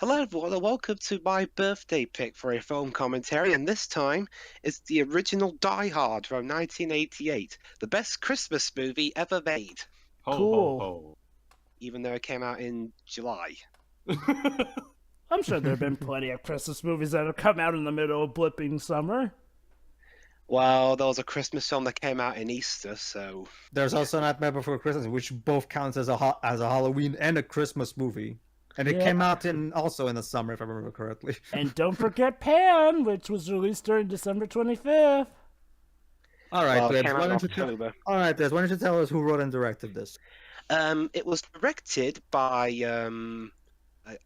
Hello everyone, and welcome to my birthday pick for a film commentary, and this time it's the original Die Hard from 1988, the best Christmas movie ever made, Ho, Cool. ho, even though it came out in July. ho. I'm sure there have been plenty of Christmas movies that have come out in the middle of blipping summer. Well, there was a Christmas film that came out in Easter, so There's also Nightmare Before Christmas, which both counts as a Halloween and a Christmas movie, and it Yeah. came out also in the summer, if I remember correctly. And don't forget Pan, which was released during December 25th. All right, well, it Debs, came why out in don't you tell? October. All right, Debs, why don't you tell us who wrote and directed this? It was directed by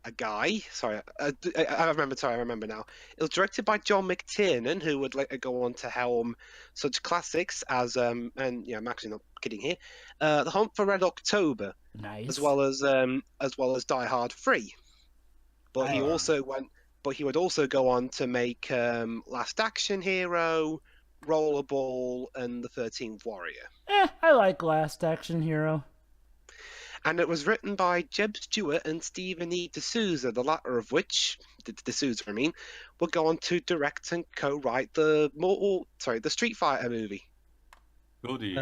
a guy. Sorry, I remember. Sorry, I remember now. It was directed by John McTiernan, who would later go on to helm such classics as and yeah, I'm actually not kidding here. The Hunt for Red October, Nice. as well as Die Hard 3. But he also went. But he would also go on to make Last Action Hero, Rollerball, and The 13th Warrior. I like Last Action Hero. And it was written by Jeb Stewart and Stephen E. D'Souza, the latter of which, D'Souza, I mean, will go on to direct and co-write the Street Fighter movie. Goody.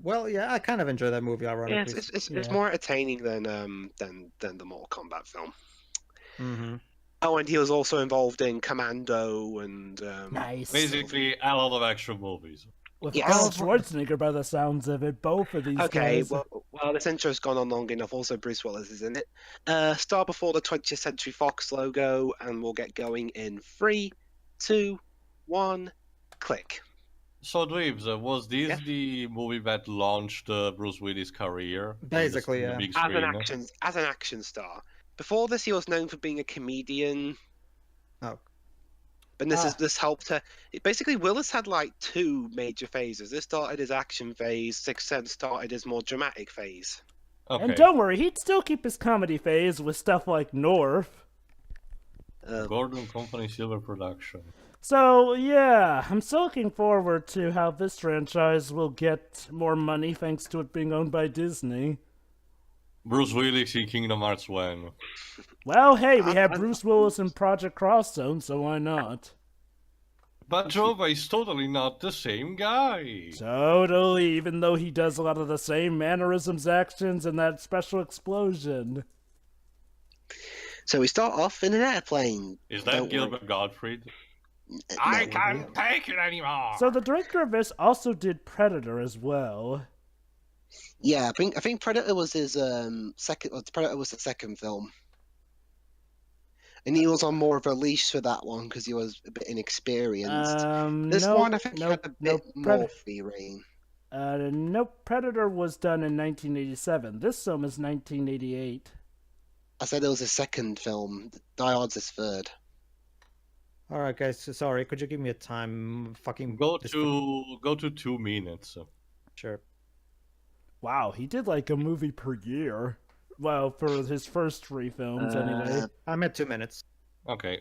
Well, yeah, I kind of enjoy that movie, Yeah, ironically. it's more entertaining than the Mortal Kombat film. Mm-hmm. Oh, and he was also involved in Commando and Nice. Basically, a lot of action movies. With Yes. Arnold Schwarzenegger, by the sounds of it, both of these Okay, guys. well, this intro's gone on long enough. Also, Bruce Willis is in it. Star before the 20th Century Fox logo, and we'll get going in 3, 2, 1, click. So, Dweebs, was this Yeah. the movie that launched Bruce Willis' career? Basically, on the yeah. big As screen? an action star. Before this, he was known for being a comedian. Oh. But this helped her. Basically, Willis had like two major phases. This started his action phase. Sixth Sense started his more dramatic phase. Okay. And don't worry, he'd still keep his comedy phase with stuff like North. Gordon Company Silver Production. So, yeah, I'm still looking forward to how this franchise will get more money thanks to it being owned by Disney. Bruce Willis in Kingdom Hearts 1. Well, hey, we have Bruce Willis in Project Cross Zone, so why not? But Jova is totally not the same guy. Totally, even though he does a lot of the same mannerisms, actions, and that special explosion. So we start off in an airplane. Is that Don't Gilbert Gottfried? worry. I No. can't take it anymore. So the director of this also did Predator as well. Yeah, I think Predator was his second. Well, Predator was the second film, and he was on more of a leash for that one because he was a bit inexperienced. This no, one, I think, no, had a bit more free reign. Nope, Predator was done in 1987. This film is 1988. I said it was his second film. Die Hard's his third. All right, guys. Sorry, could you give me a time? Fucking Go to 2 minutes. Sure. Wow, he did like a movie per year. Well, for his first 3 films, anyway. I'm at 2 minutes. Okay.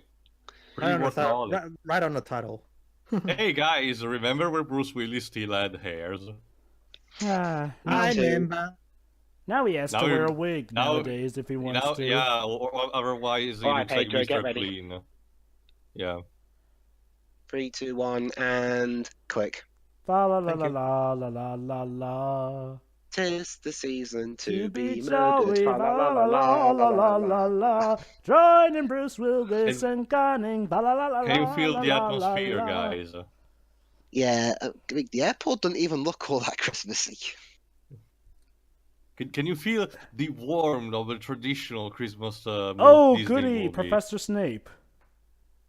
Right on, Workaholic. right on the title. Hey guys, remember where Bruce Willis still had hairs? Ah, I too. remember. now he has Now to wear you're- a wig now- nowadays if he wants Now, to. yeah, or otherwise he Alright, looks like Pedro, get Mr. ready. Clean. Yeah. 3, 2, 1, and click. Fa la la Thank la you. la la la la la. 'Tis the season to be jolly, murdered. Fa la la la la la la la. Joining Bruce Willis and Gunning. La la la la. Can you feel la, the la, atmosphere, la, la. guys? Yeah, the airport doesn't even look all that Christmassy. Can you feel the warmth of a traditional Christmas Oh, Disney goody, movie? Professor Snape.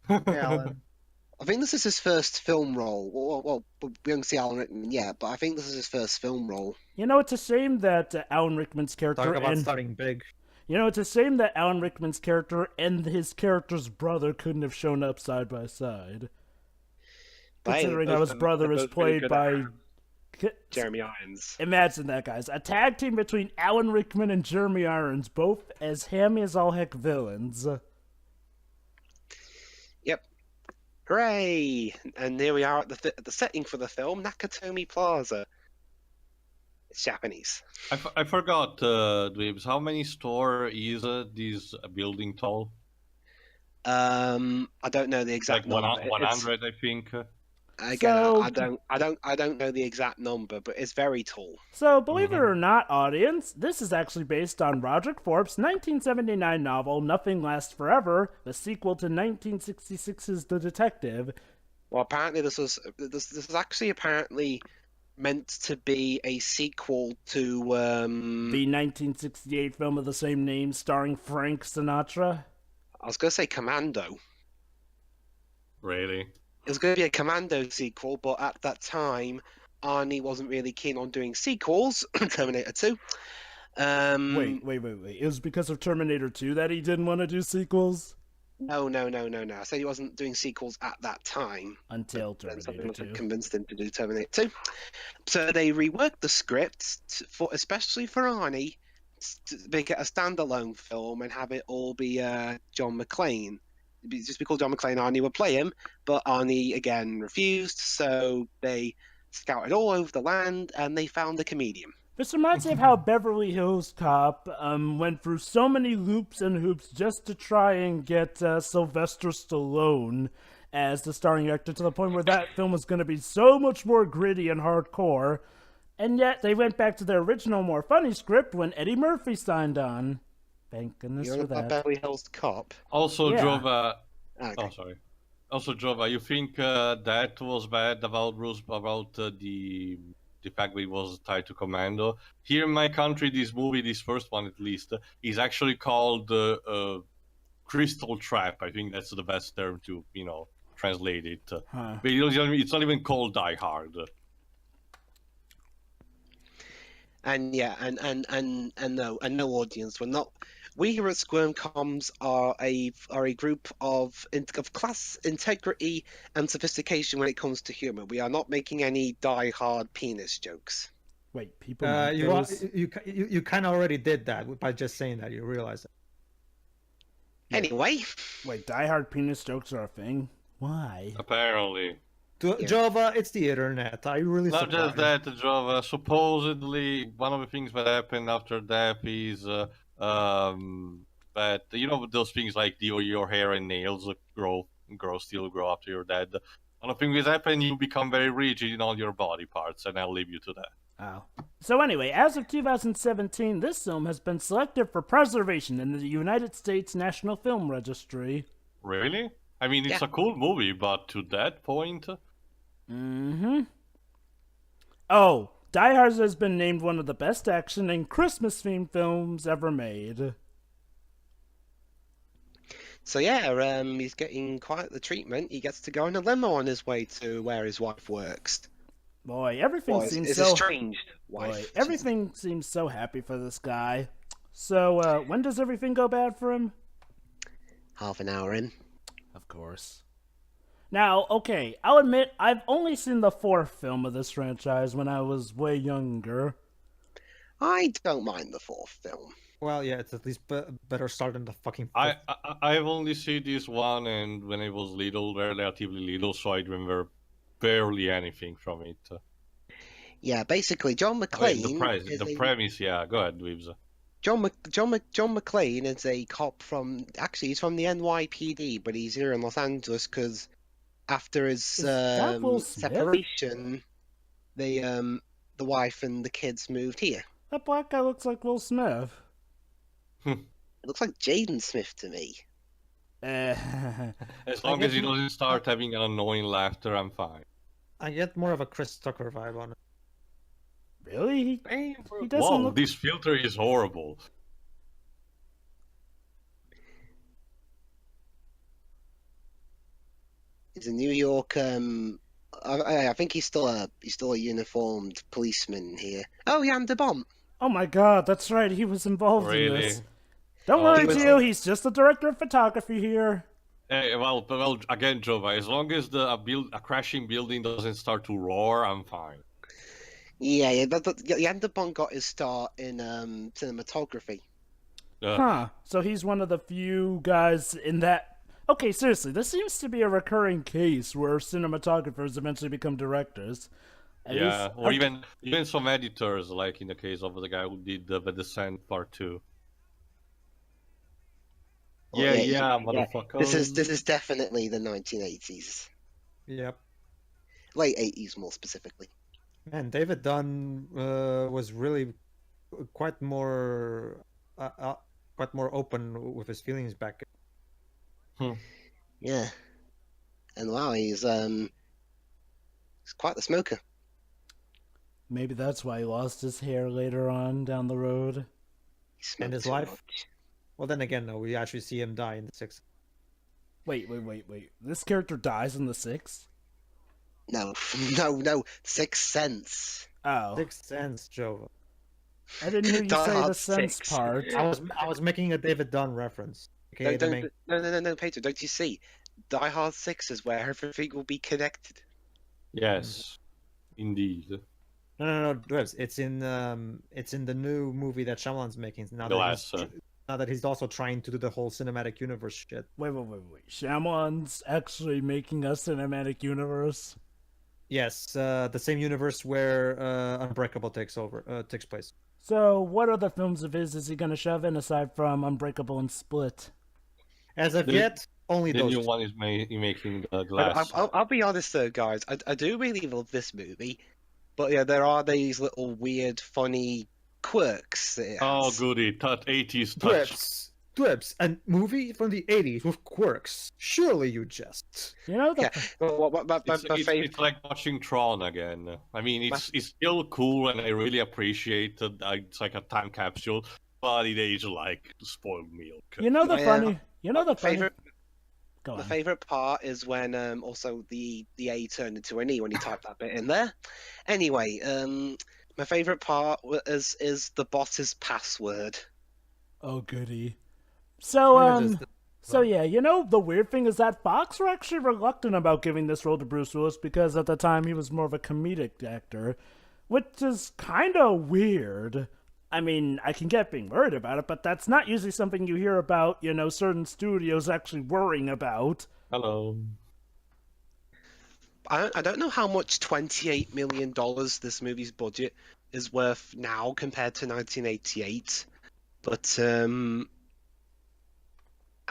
Yeah, Alan. I think this is his first film role. Well, we don't see Alan Rickman yet, but I think this is his first film role. You know, it's a shame that Alan Rickman's character Talk about and starting big. it's a shame that Alan Rickman's character and his character's brother couldn't have shown up side by side. Considering how his brother is played by Jeremy Irons. Imagine that, guys. A tag team between Alan Rickman and Jeremy Irons, both as hammy as all heck villains. Yep. Hooray! And here we are at the setting for the film, Nakatomi Plaza. It's Japanese. I forgot, Dweebs, how many stories is this building tall? I don't know the exact Like number. 100, I think. Again, So- I don't know the exact number, but it's very tall. So, believe it or not, audience, this is actually based on Roger Forbes' 1979 novel Nothing Lasts Forever, the sequel to 1966's The Detective. Well, apparently this was actually apparently meant to be a sequel to The 1968 film of the same name starring Frank Sinatra. I was gonna say Commando. Really? It was going to be a Commando sequel, but at that time, Arnie wasn't really keen on doing sequels. Terminator 2. Wait. It was because of Terminator 2 that he didn't want to do sequels? No. I said he wasn't doing sequels at that time. Until Then something Terminator must have 2. convinced him to do Terminator 2. So they reworked the script, especially for Arnie, to make it a standalone film and have it all be John McClane. It'd just be called John McClane. Arnie would play him, but Arnie again refused. So they scouted all over the land and they found a comedian. This reminds me of how Beverly Hills Cop went through so many loops and hoops just to try and get Sylvester Stallone as the starring actor, to the point where that film was going to be so much more gritty and hardcore. And yet they went back to their original, more funny script when Eddie Murphy signed on. Thank goodness You're for about that. Beverly Hills Cop. Also, Yeah. Jova. Okay. Oh, sorry. Also, Jova, you think that was bad about Bruce, about the fact that he was tied to Commando? Here in my country, this movie, this first one at least, is actually called Crystal Trap. I think that's the best term to, translate it. Huh. But it's not even called Die Hard. And yeah, and no audience. We here at Squirm Comms are a group of class, integrity, and sophistication when it comes to humor. We are not making any die-hard penis jokes. Wait, people make those? You kind of already did that by just saying that. You realize that. Anyway, Wait, die-hard penis jokes are a thing? Why? Apparently. Java, it's the internet. Are you really Not just surprised? that, Java. Supposedly, one of the things that happened after death is that those things like your hair and nails still grow after you're dead. One of the things that happen, you become very rigid in all your body parts, and I'll leave you to that. Oh. So anyway, as of 2017, this film has been selected for preservation in the United States National Film Registry. Really? I mean, it's Yeah. a cool movie, but to that point, Mm-hmm. Oh, Die Hard has been named one of the best action and Christmas-themed films ever made. so yeah, he's getting quite the treatment. He gets to go in a limo on his way to where his wife works. Boy, everything Boy, seems it's so... estranged wife. Boy, everything seems so happy for this guy. So, when does everything go bad for him? Half an hour in. Of course. Now, okay, I'll admit, I've only seen the fourth film of this franchise when I was way younger. I don't mind the fourth film. Well, yeah, it's at least better start than the fucking. I've only seen this one, and when I was little, relatively little, so I remember barely anything from it. Yeah, basically, John I McClane. mean, the premise, yeah. Go ahead, Weaves. John McClane is a cop from. Actually, he's from the NYPD, but he's here in Los Angeles because after his Is that Will Smith? separation, the wife and the kids moved here. That black guy looks like Will Smith. It looks like Jaden Smith to me. As long as he doesn't start having an annoying laughter, I'm fine. I get more of a Chris Tucker vibe on it. Really? He doesn't Whoa, look... this filter is horrible. He's a New York. I think he's still a uniformed policeman here. Oh, Jan de Bont. Oh my god, that's right, he was involved in Really? this. Don't Oh, worry, he was- Gio, he's just the director of photography here. Hey, well, again, Jova, as long as a crashing building doesn't start to roar, I'm fine. Yeah. Jan de Bont got his start in cinematography. Huh, so he's one of the few guys in that... Okay, seriously, this seems to be a recurring case where cinematographers eventually become directors. At Yeah, least- or even some editors, like in the case of the guy who did The Descent Part 2. Yeah, Yeah. motherfucker. This is definitely the 1980s, Yep. late 80s more specifically. Man, David Dunn was really quite more open with his feelings back. Yeah, and wow, he's quite the smoker. Maybe that's why he lost his hair later on down the road. He smoked And his too life? much. Well, then again, no, we actually see him die in the sixth. Wait. This character dies in the 6th? No, no, Sixth Sense. Oh. Sixth Sense, Jova. I didn't hear you Die say the Hard sense 6. part. I was making a David Dunn reference. Okay, No, Peter, don't you see? Die Hard 6 is where everything will be connected. Yes, indeed. No, Dwebs. It's in the new movie that Shyamalan's making now. Now that he's also trying to do the whole cinematic universe shit. Wait. Shyamalan's actually making a cinematic universe? Yes, the same universe where Unbreakable takes place. So, what other films of his is he gonna shove in aside from Unbreakable and Split? As of yet, only The those. new one is making the But glass. I'll be honest though, guys. I do really love this movie, but yeah, there are these little weird, funny quirks that it Oh, has. goody, 80s touch. Dwebs, a movie from the 80s with quirks. Surely you jest. You know the Yeah, well, my It's like watching Tron again. I mean, it's still cool, and I really appreciate that. It's like a time capsule, but it aged like spoiled milk. favorite. Go My on. favorite part is when also the A turned into an E when you type that bit in there. Anyway, my favorite part is the boss's password. Oh goody. So yeah, the weird thing is that Fox were actually reluctant about giving this role to Bruce Willis because at the time he was more of a comedic actor, which is kind of weird. I mean, I can get being worried about it, but that's not usually something you hear about, certain studios actually worrying about. Hello. I don't know how much $28 million this movie's budget is worth now compared to 1988, but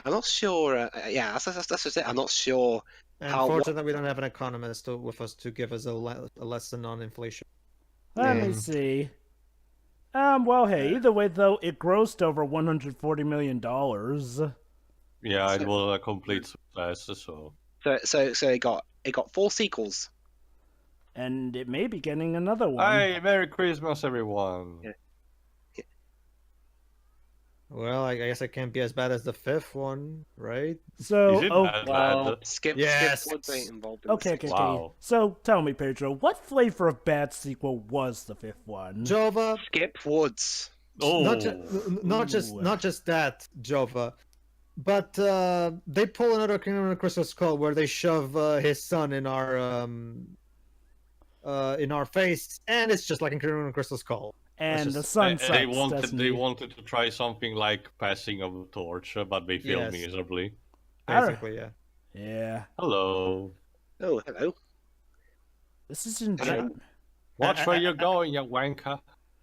I'm not sure. Yeah, that's just it. I'm not sure. Unfortunately, we don't have an economist with us to give us a lesson on inflation. Let me see. Well, hey, either way, though, it grossed over $140 million. Yeah, it was a complete success. So it got 4 sequels. And it may be getting another one. Hey, Merry Christmas, everyone. Yeah. Well, I guess it can't be as bad as the 5th one, right? So, Is it that bad? Skip Woods ain't involved in okay. Wow. So, tell me, Pedro, what flavor of bad sequel was the 5th one? Jova. Skip Woods. Oh, Not just that, Jova, but they pull another Kingdom of the Crystal Skull where they shove his son in our face, and it's just like in Kingdom of the Crystal Skull. And the sun sucks, they doesn't wanted to try something like passing of the torch, but they failed miserably. Basically, yeah. Yeah. Hello. Oh, hello. This is in June. Watch where you're going, you wanker.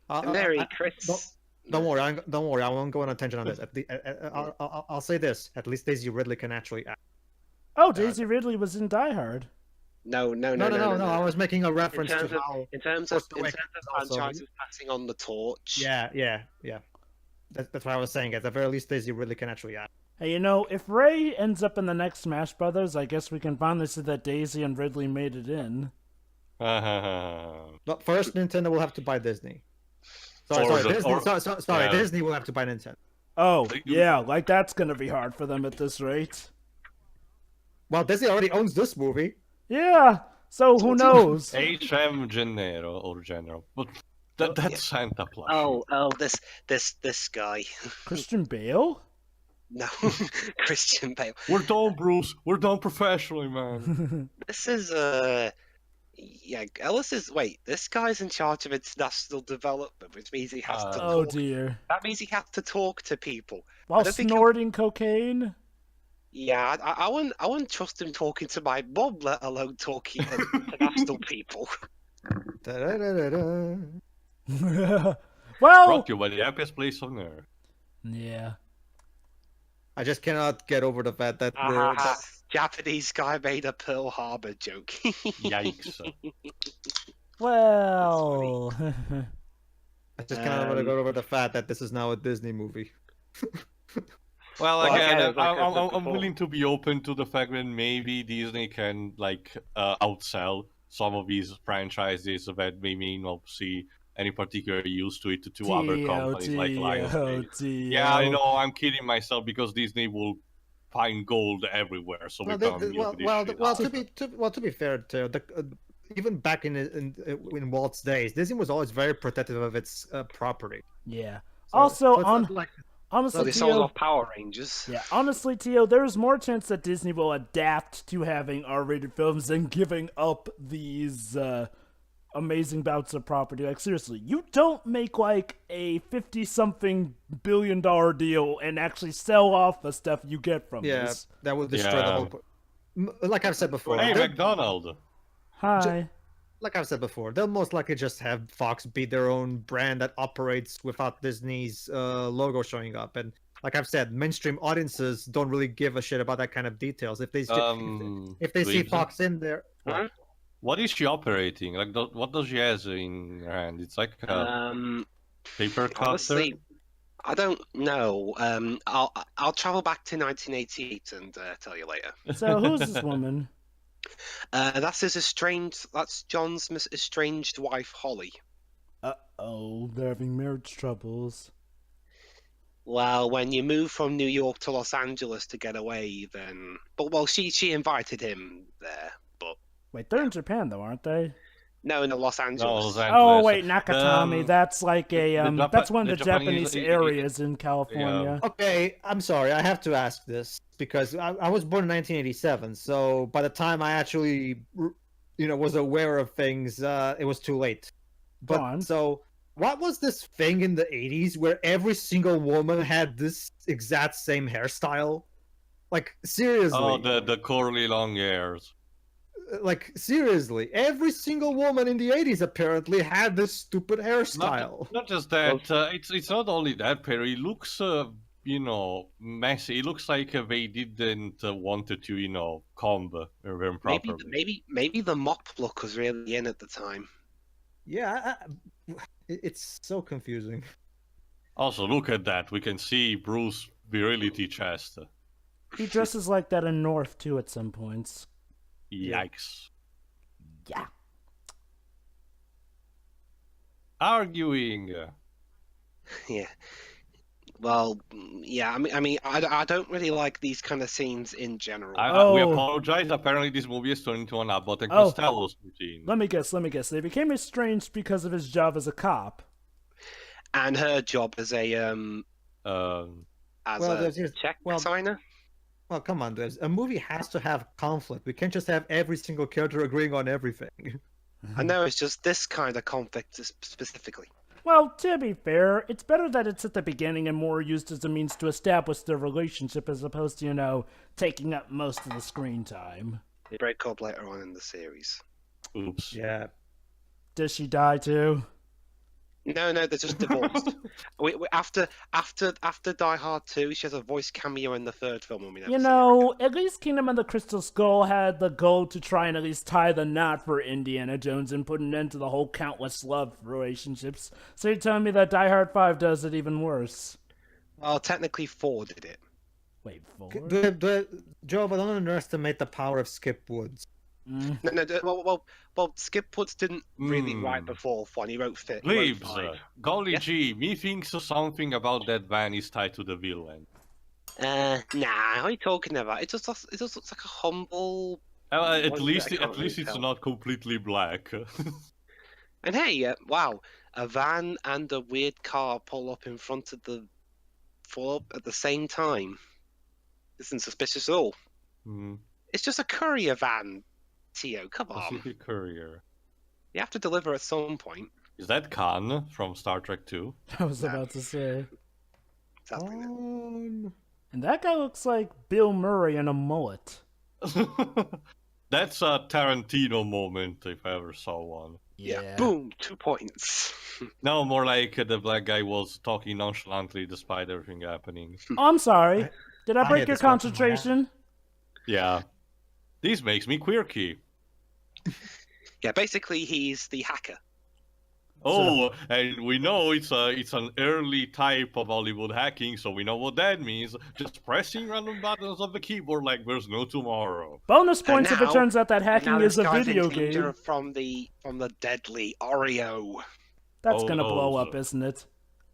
Merry Christmas. Don't worry. I won't go on a tangent on this. I'll say this: at least Daisy Ridley can actually act. Oh, Daisy Ridley was in Die Hard. No. I was making a reference to how. In terms of franchises passing on the torch. Yeah. That's what I was saying. At the very least, Daisy Ridley can actually act. Hey, if Ray ends up in the next Smash Brothers, I guess we can finally see that Daisy and Ridley made it in. But first, Nintendo will have to buy Disney. Disney will have to buy Nintendo. Oh, yeah, like that's gonna be hard for them at this rate. Well, Disney already owns this movie. Yeah, so who knows? HM Gennaro or General, but that's Santa Claus. Oh, this guy. Christian Bale? No, Christian Bale. We're done, Bruce. We're done professionally, man. This is Ellis is. Wait, this guy's in charge of international development, which means he has to. Oh talk. dear. That means he has to talk to people While snorting cocaine. Yeah, I wouldn't trust him talking to my mum, let alone talking to international people. Well. Brought to you by the happiest place on earth. Yeah. I just cannot get over the fact that Japanese guy made a Pearl Harbor joke. Yikes. Well, I just cannot get over the fact that this is now a Disney movie. Well, Well, again, again, like I said I'm before. willing to be open to the fact that maybe Disney can outsell some of these franchises that we may not see any particular use to it to other companies like Lionsgate. Yeah, I know, I'm kidding myself because Disney will find gold everywhere, so we can't milk this shit out. To be fair, too, even back in Walt's days, Disney was always very protective of its property. yeah. So, Also, so it's not like honestly, So they sold off Power Rangers. yeah, honestly, Tio, there's more chance that Disney will adapt to having R-rated films than giving up these amazing bouts of property. Like, seriously, you don't make like a 50-something billion deal and actually sell off the stuff you get from this. That would destroy the whole. Like I've said before. Hey, McDonald. Hi. Like I've said before, they'll most likely just have Fox be their own brand that operates without Disney's logo showing up. And like I've said, mainstream audiences don't really give a shit about that kind of details. If they see Fox in there, what is she operating? Like, what does she have in her hand? It's like a paper cutter. Honestly, I don't know. I'll travel back to 1988 and tell you later. So who's this woman? That's John's estranged wife, Holly. Uh-oh, they're having marriage troubles. Well, when you move from New York to Los Angeles to get away, then... she invited him there, but... Wait, they're in Japan, though, aren't they? No, in Los Angeles. No, Los Angeles. Oh, wait, Nakatomi. That's like a, that's one of the Japanese Japanese areas in California. Okay, I'm sorry, I have to ask this because I was born in 1987, so by the time I actually, was aware of things, it was too late. But so, what was this thing in the 80s where every single woman had this exact same hairstyle? Like, seriously. Oh, the curly long hairs. Like, seriously, every single woman in the 80s apparently had this stupid hairstyle. Not just that, it's not only that, Perry. It looks, messy. It looks like they didn't want to, comb them properly. Maybe the mop look was really in at the time. Yeah, it's so confusing. Also, look at that. We can see Bruce virility chest. He dresses like that in North, too, at some points. Yikes. Yeah. Arguing. Yeah. Well, yeah. I mean, I don't really like these kind of scenes in general. We apologize. Apparently, this movie is turned into an Abbott and Costello's routine. Let me guess. They became estranged because of his job as a cop, and her job as a check signer. Well, come on, a movie has to have conflict. We can't just have every single character agreeing on everything. I know, it's just this kind of conflict specifically. Well, to be fair, it's better that it's at the beginning and more used as a means to establish their relationship as opposed to, taking up most of the screen time. They break up later on in the series. Oops. Yeah. Does she die too? No, they're just divorced. After Die Hard 2, she has a voice cameo in the third film. And we never at least Kingdom of the Crystal Skull had the goal to try and at least tie the knot for Indiana Jones and put an end to the whole countless love relationships. So you're telling me that Die Hard 5 does it even worse? Well, technically 4 did it. Wait, 4? Joe, but don't underestimate the power of Skip Woods. No. Well, Skip Woods didn't really write the fourth one. He wrote fit. Leaves. Golly gee, me thinks something about that van is tied to the villain. Nah, what are you talking about? It just looks like a humble. At least it's not completely black. And hey, wow, a van and a weird car pull up in front of the at the same time. Isn't suspicious at all. It's just a courier van. Tio, come on. Pacific Courier. You have to deliver at some point. Is that Khan from Star Trek 2? I was about to say. And that guy looks like Bill Murray in a mullet. That's a Tarantino moment, if I ever saw one. Yeah. Boom, 2 points. No, more like the black guy was talking nonchalantly despite everything happening. Oh, I'm sorry. Did I break your concentration? Yeah. This makes me quirky. Yeah, basically he's the hacker. Oh, and we know it's an early type of Hollywood hacking, so we know what that means. Just pressing random buttons of the keyboard like there's no tomorrow. Bonus points if it turns out that hacking is a video game. From the deadly Oreo. That's gonna blow up, isn't it?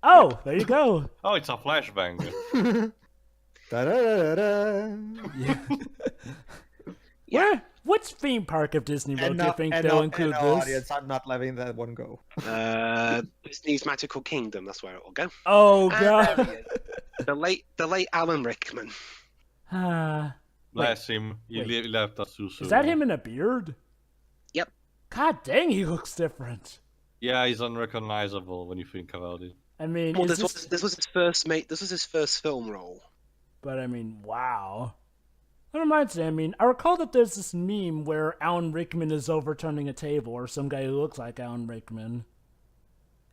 Oh, there you go. Oh, it's a flashbang. Yeah. Which theme park of Disney World do you think they'll include this? Audience, I'm not letting that one go. Disney's Magical Kingdom. That's where it will go. Oh god. The late Alan Rickman. Bless him. He left us too soon. Is that him in a beard? Yep. God dang, he looks different. Yeah, he's unrecognizable when you think about it. I mean, well, this was his first This was his first film role. But I mean, wow. That reminds me, I mean, I recall that there's this meme where Alan Rickman is overturning a table, or some guy who looks like Alan Rickman.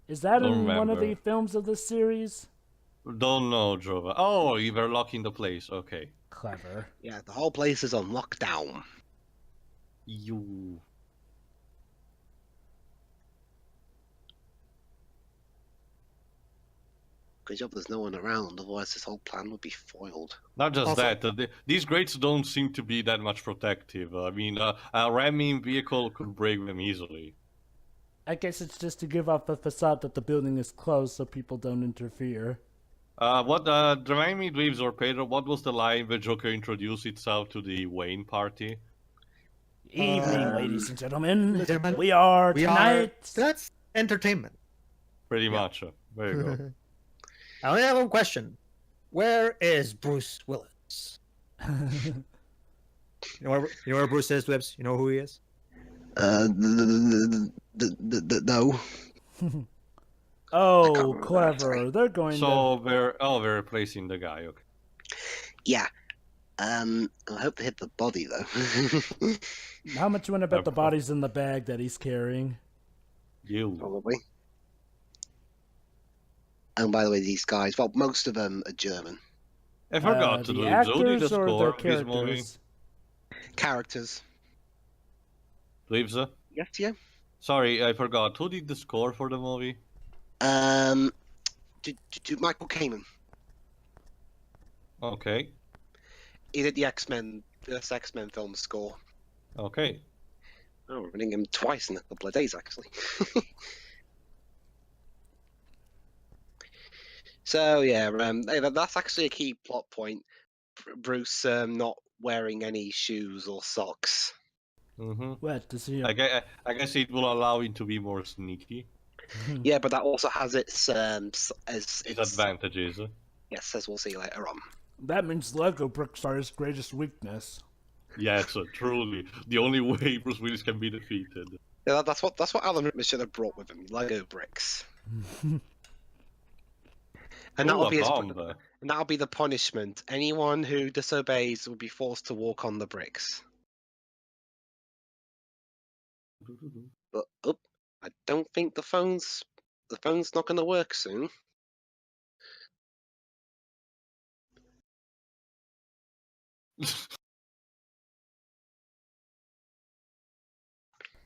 Is that in one of the films of this series? Don't know, Jova. Oh, you were locking the place. Okay. Clever. Yeah, the whole place is on lockdown. You. Good job there's no one around, otherwise this whole plan would be foiled. Not just that, these grates don't seem to be that much protective. I mean, a ramming vehicle could break them easily. I guess it's just to give off the facade that the building is closed so people don't interfere. Remind me, Dweebs or Pedro, what was the line where Joker introduced itself to the Wayne party? Evening, ladies and gentlemen. We are tonight. That's entertainment. Pretty much. There you go. I only have one question. Where is Bruce Willis? You know where Bruce is, Dweebs? You know who he is? No. Oh, clever. They're going we're replacing the guy, okay. Yeah. I hope they hit the body, though. How much you want to bet the body's in the bag that he's carrying? You. Probably. And by the way, these guys, well, most of them are German. I forgot to do the score of this movie. Characters. Dweebs? Yes, yeah. Sorry, I forgot. Who did the score for the movie? To Michael Kamen. Okay. He did the X-Men film score. Okay. Oh, we're running him twice in a couple of days, actually. So yeah, that's actually a key plot point. Bruce not wearing any shoes or socks. Mm-hmm. What does he? I guess it will allow him to be more sneaky. Yeah, but that also has its advantages. Yes, as we'll see later on. That means Lego bricks are his greatest weakness. Yes, truly, the only way Bruce Willis can be defeated. Yeah, that's what Alan Rickman should have brought with him: Lego bricks. And that'll be the punishment. Anyone who disobeys will be forced to walk on the bricks. But I don't think the phone's not going to work soon.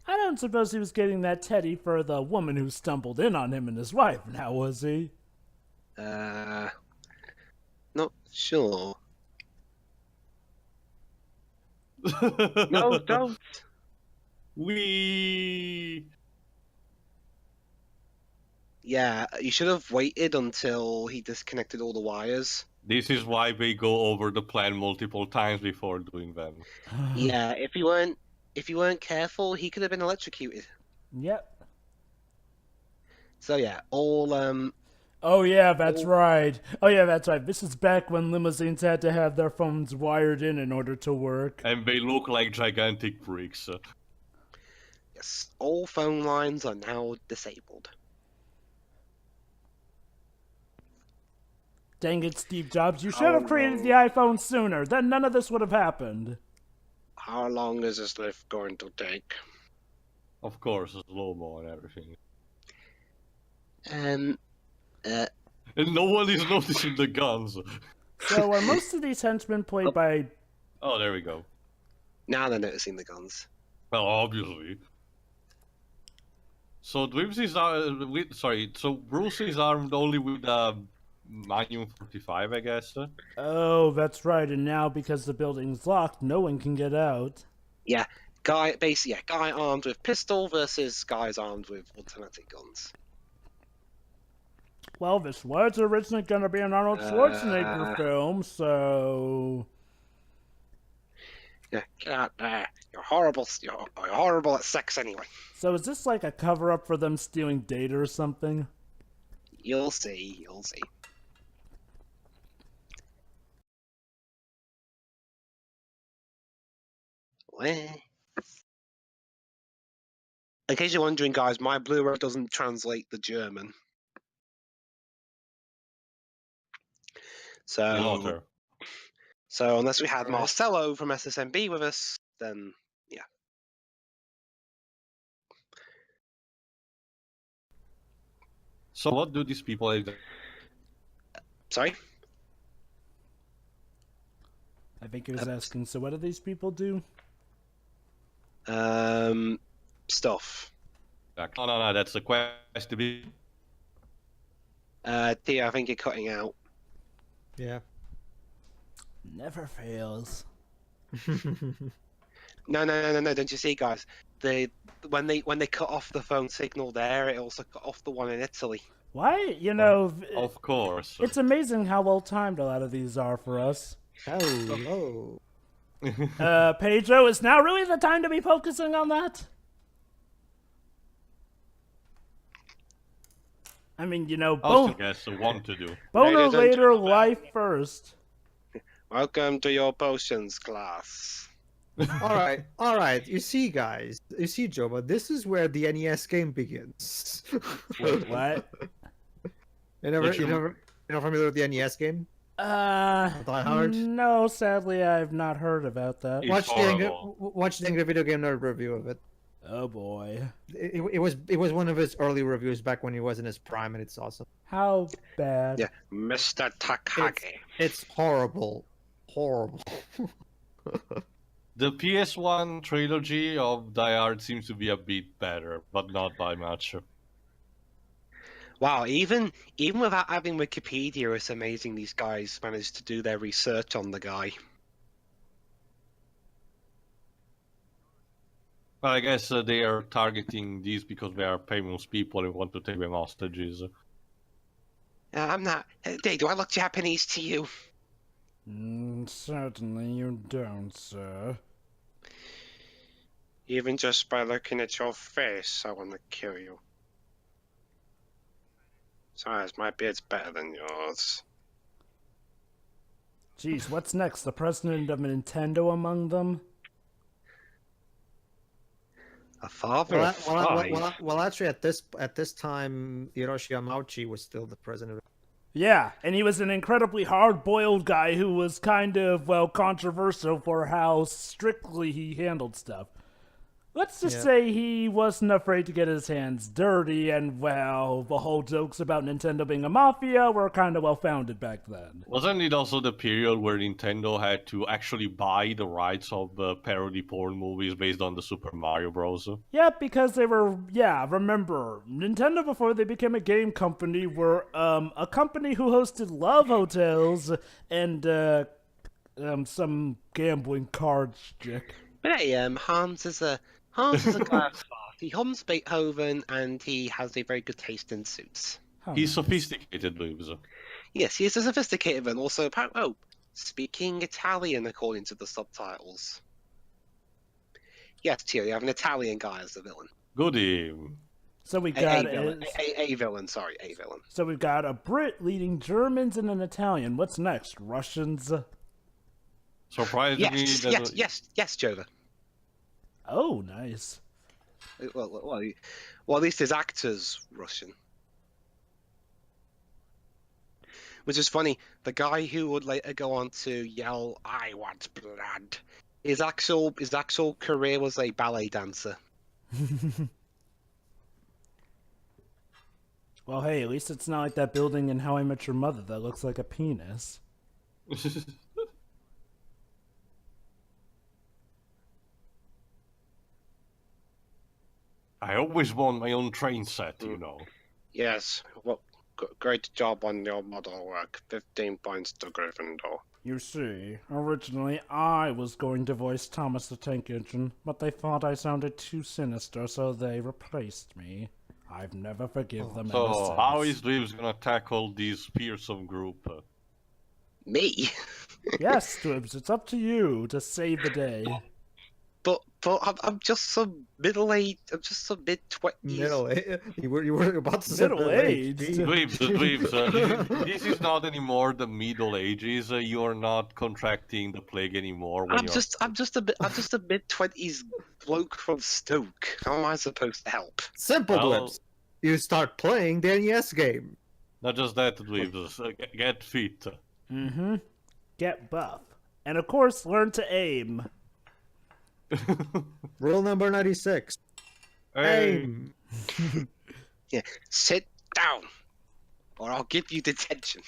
I don't suppose he was getting that teddy for the woman who stumbled in on him and his wife, now was he? Not sure. No, don't. Yeah, you should have waited until he disconnected all the wires. This is why we go over the plan multiple times before doing them. Yeah, if you weren't careful, he could have been electrocuted. Yep. So yeah, all Oh yeah, that's right. Oh yeah, that's right. This is back when limousines had to have their phones wired in order to work. And they look like gigantic bricks. Yes, all phone lines are now disabled. Dang it, Steve Jobs, you should have created the iPhone sooner. Then none of this would have happened. How long is this lift going to take? Of course, slow-mo and everything. And no one is noticing the guns. So are most of these henchmen played by... Oh, there we go. Now they're noticing the guns. Well, obviously. So Dwims is so Bruce is armed only with Magnum 45, I guess. Oh, that's right, and now because the building's locked, no one can get out. Yeah, guy armed with pistol versus guys armed with automatic guns. Well, this was originally going to be an Arnold Schwarzenegger film, so... Yeah, get out there. You're horrible. You're horrible at sex anyway. So is this like a cover-up for them stealing data or something? You'll see. You'll see. Where? In case you're wondering, guys, my Blu-ray doesn't translate the German. So unless we had Marcelo from SSMB with us, then yeah. So what do these people? Sorry? I think he was asking, so what do these people do? Stuff. No, that's the quest to be. Tia, I think you're cutting out. Yeah. Never fails. No, don't you see, guys? When they cut off the phone signal there, it also cut off the one in Italy. Why? You know... Of course. It's amazing how well-timed a lot of these are for us. Hello. Pedro, is now really the time to be focusing on that? I mean, you know, I'll still guess the one to do. boner later, life first. Welcome to your potions class. all right. You see, guys. You see, Joba. This is where the NES game begins. Wait, what? You're not familiar with the NES game? Die Hard? No, sadly, I've not heard about that. It's Watch the Angry Video Game Nerd review of it. Oh boy. It was one of his early reviews back when he was in his prime, and it's awesome. How bad? Yeah, Mr. Takagi. It's horrible. Horrible. The PS1 trilogy of Die Hard seems to be a bit better, but not by much. Wow, even without having Wikipedia, it's amazing these guys managed to do their research on the guy. But I guess they are targeting these because they are famous people and want to take them hostages. I'm not. Hey, do I look Japanese to you? Certainly you don't, sir. Even just by looking at your face, I want to kill you. Besides, my beard's better than yours. Jeez, what's next? The president of Nintendo among them? A father of five? Well, actually, at this time, Hiroshi Yamauchi was still the president. Yeah, and he was an incredibly hard-boiled guy who was kind of, well, controversial for how strictly he handled stuff. Let's just say he wasn't afraid to get his hands dirty, and, well, the whole jokes about Nintendo being a mafia were kind of well-founded back then. Wasn't it also the period where Nintendo had to actually buy the rights of the parody porn movies based on the Super Mario Bros? Yeah, because they were, remember, Nintendo before they became a game company were a company who hosted love hotels and some gambling card shtick. But hey, Hans is a glass fart. He hums Beethoven, and he has a very good taste in suits. He's sophisticated, boobs. Yes, he is a sophisticated one. Also, speaking Italian according to the subtitles. Yes, Tio, you have an Italian guy as the villain. Goody. So we got a villain. Sorry, a villain. So we've got a Brit leading Germans and an Italian. What's next? Russians? Surprisingly, yes, Jova. Oh, nice. Well, at least his actor's Russian. Which is funny. The guy who would later go on to yell, "I want blood," his actual career was a ballet dancer. Well, hey, at least it's not like that building in How I Met Your Mother that looks like a penis. I always want my own train set, you know. Yes. Well, great job on your model work. 15 points to Gryffindor. You see, originally I was going to voice Thomas the Tank Engine, but they thought I sounded too sinister, so they replaced me. I've never forgive them ever So, since. how is Dweebs gonna tackle this fearsome group? Me? Yes, Dwibs, it's up to you to save the day. But I'm just some middle-aged. I'm just some mid-20s. Middle-aged? You were about to say Middle-aged? Dweebs, this is not anymore the Middle Ages. You are not contracting the plague anymore. When I'm just a mid-20s bloke from Stoke. How am I supposed to help? Simple, Well- Dwibs. You start playing the NES game. Not just that, Dweebs. Get fit. Mm-hmm. Get buff. And of course, learn to aim. Rule number 96. Hey. Aim. Yeah, sit down, or I'll give you detention.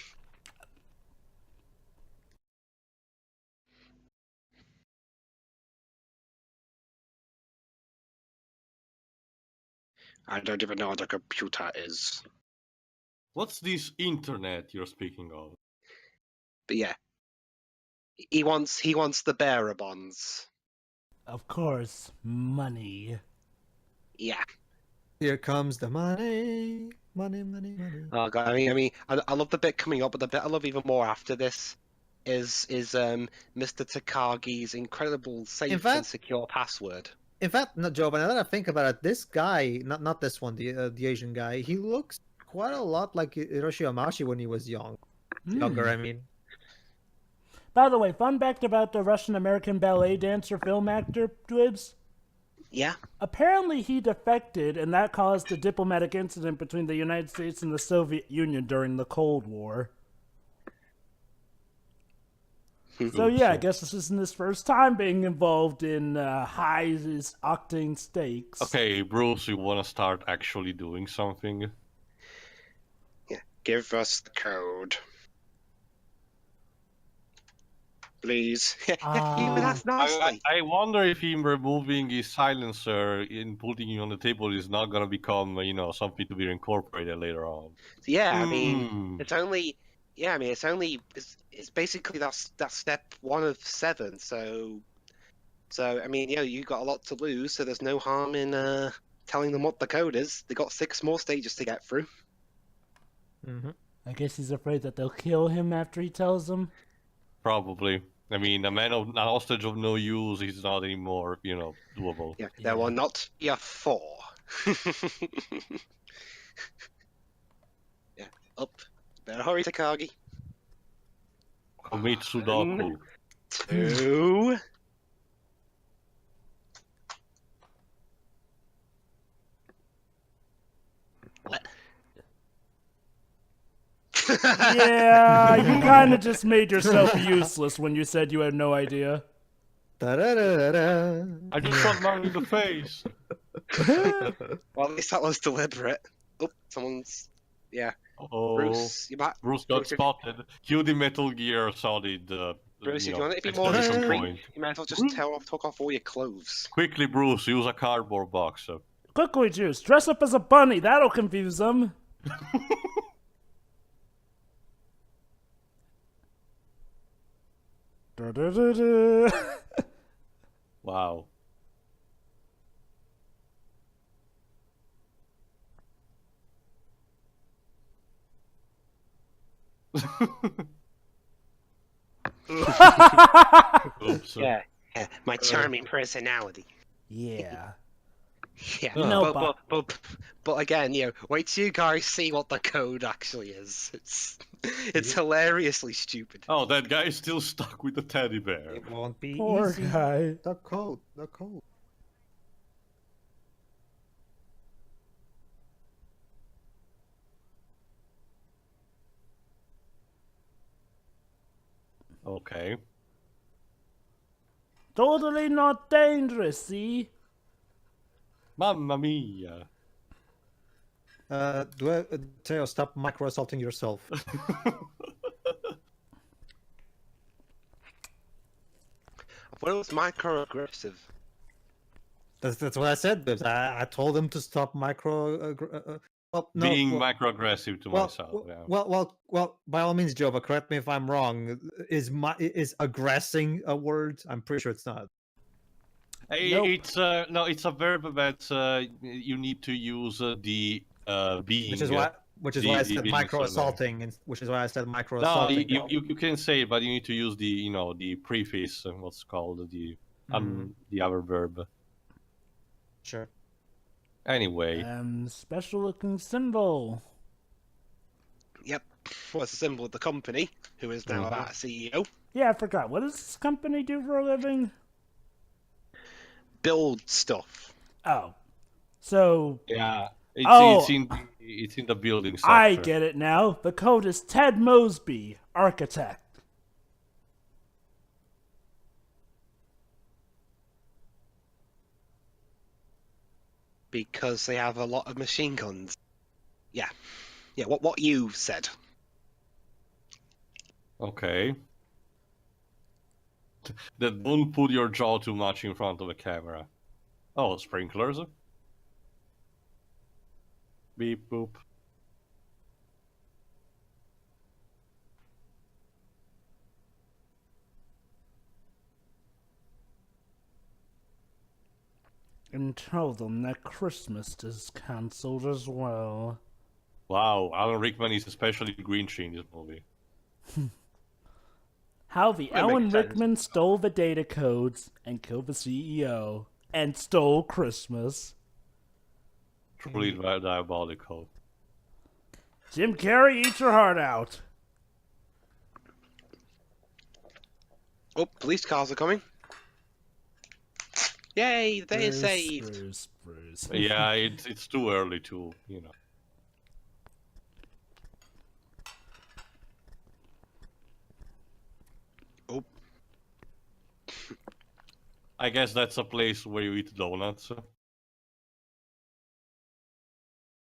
I don't even know what a computer is. What's this internet you're speaking of? But yeah, he wants the bearer bonds. Of course, money. Yeah. Here comes the money. Money, money, money. Oh god. I love the bit coming up, but the bit I love even more after this is Mr. Takagi's incredible safe fact- and secure password. In fact, no, Joe, but now that I think about it, this guy, not this one, the Asian guy, he looks quite a lot like Hiroshi Yamauchi when he was younger, I mean. By the way, fun fact about the Russian-American ballet dancer film actor, Dwibs. Yeah. Apparently he defected, and that caused a diplomatic incident between the United States and the Soviet Union during the Cold War. So yeah, I guess this isn't his first time being involved in high-octane stakes. Okay, Bruce, you wanna start actually doing something? Yeah. Give us the code. Please. Even that's nicely. I wonder if him removing his silencer and putting it on the table is not gonna become, something to be incorporated later on. Yeah, I mean, it's only. Yeah, I mean, it's basically that's step 1 of 7. So I mean, you got a lot to lose. So there's no harm in telling them what the code is. They got 6 more stages to get through. Mm-hmm. I guess he's afraid that they'll kill him after he tells them. Probably. I mean, a hostage of no use is not anymore, doable. Yeah, there will not be a 4. Yeah, up. Better hurry, Takagi. Commit Sudoku. 2. What? Yeah, you kind of just made yourself useless when you said you had no idea. Da-da-da-da-da. I just shot man in the face. Well, at least that was deliberate. Oh, someone's. Yeah. Oh, Bruce, you might. Bruce got Bruce, if- spotted. Cue the Metal Gear Solid. Bruce, if you want it to be more exclamation discreet, point. you might as well just talk off all your clothes. Quickly, Bruce, use a cardboard box. Quickly, Juice, dress up as a bunny. That'll confuse them. Da-da-da-da. Wow. Oops. Yeah, my charming personality. Yeah. Yeah, You know, but again, wait till you guys see what the code actually is. It's hilariously stupid. Oh, that guy is still stuck with the teddy bear. It won't be Poor easy. guy. The code, the code. Okay. Totally not dangerous, see? Mamma mia. Teo, stop micro-assaulting yourself. What was microaggressive? That's what I said, Bibbs. I told him to stop Being microaggressive to myself. Yeah. Well. By all means, Joe. But correct me if I'm wrong. Is aggressing a word? I'm pretty sure it's not. Nope. It's no, it's a verb that you need to use the being. Which is why I said micro assaulting, and which is why I said micro assaulting. No, you can say it, but you need to use the the prefix, what's called the other verb. Sure. Anyway. Special looking symbol. Yep. What's the symbol of the company, who is now our CEO? Yeah, I forgot. What does this company do for a living? Build stuff. Oh. So... Yeah. It's in the building sector. I get it now. The code is Ted Mosby, architect. Because they have a lot of machine guns. Yeah. Yeah, what you said. Okay. Then don't put your jaw too much in front of the camera. Oh, sprinklers. Beep boop. And tell them that Christmas is cancelled as well. Wow, Alan Rickman is especially Grinchy in this movie. How the Alan Rickman stole the data codes and killed the CEO and stole Christmas. Truly diabolical. Jim Carrey, eat your heart out. Oh, police cars are coming. Yay, the day is saved. Bruce. Yeah, it's too early to, Oh. I guess that's a place where you eat donuts.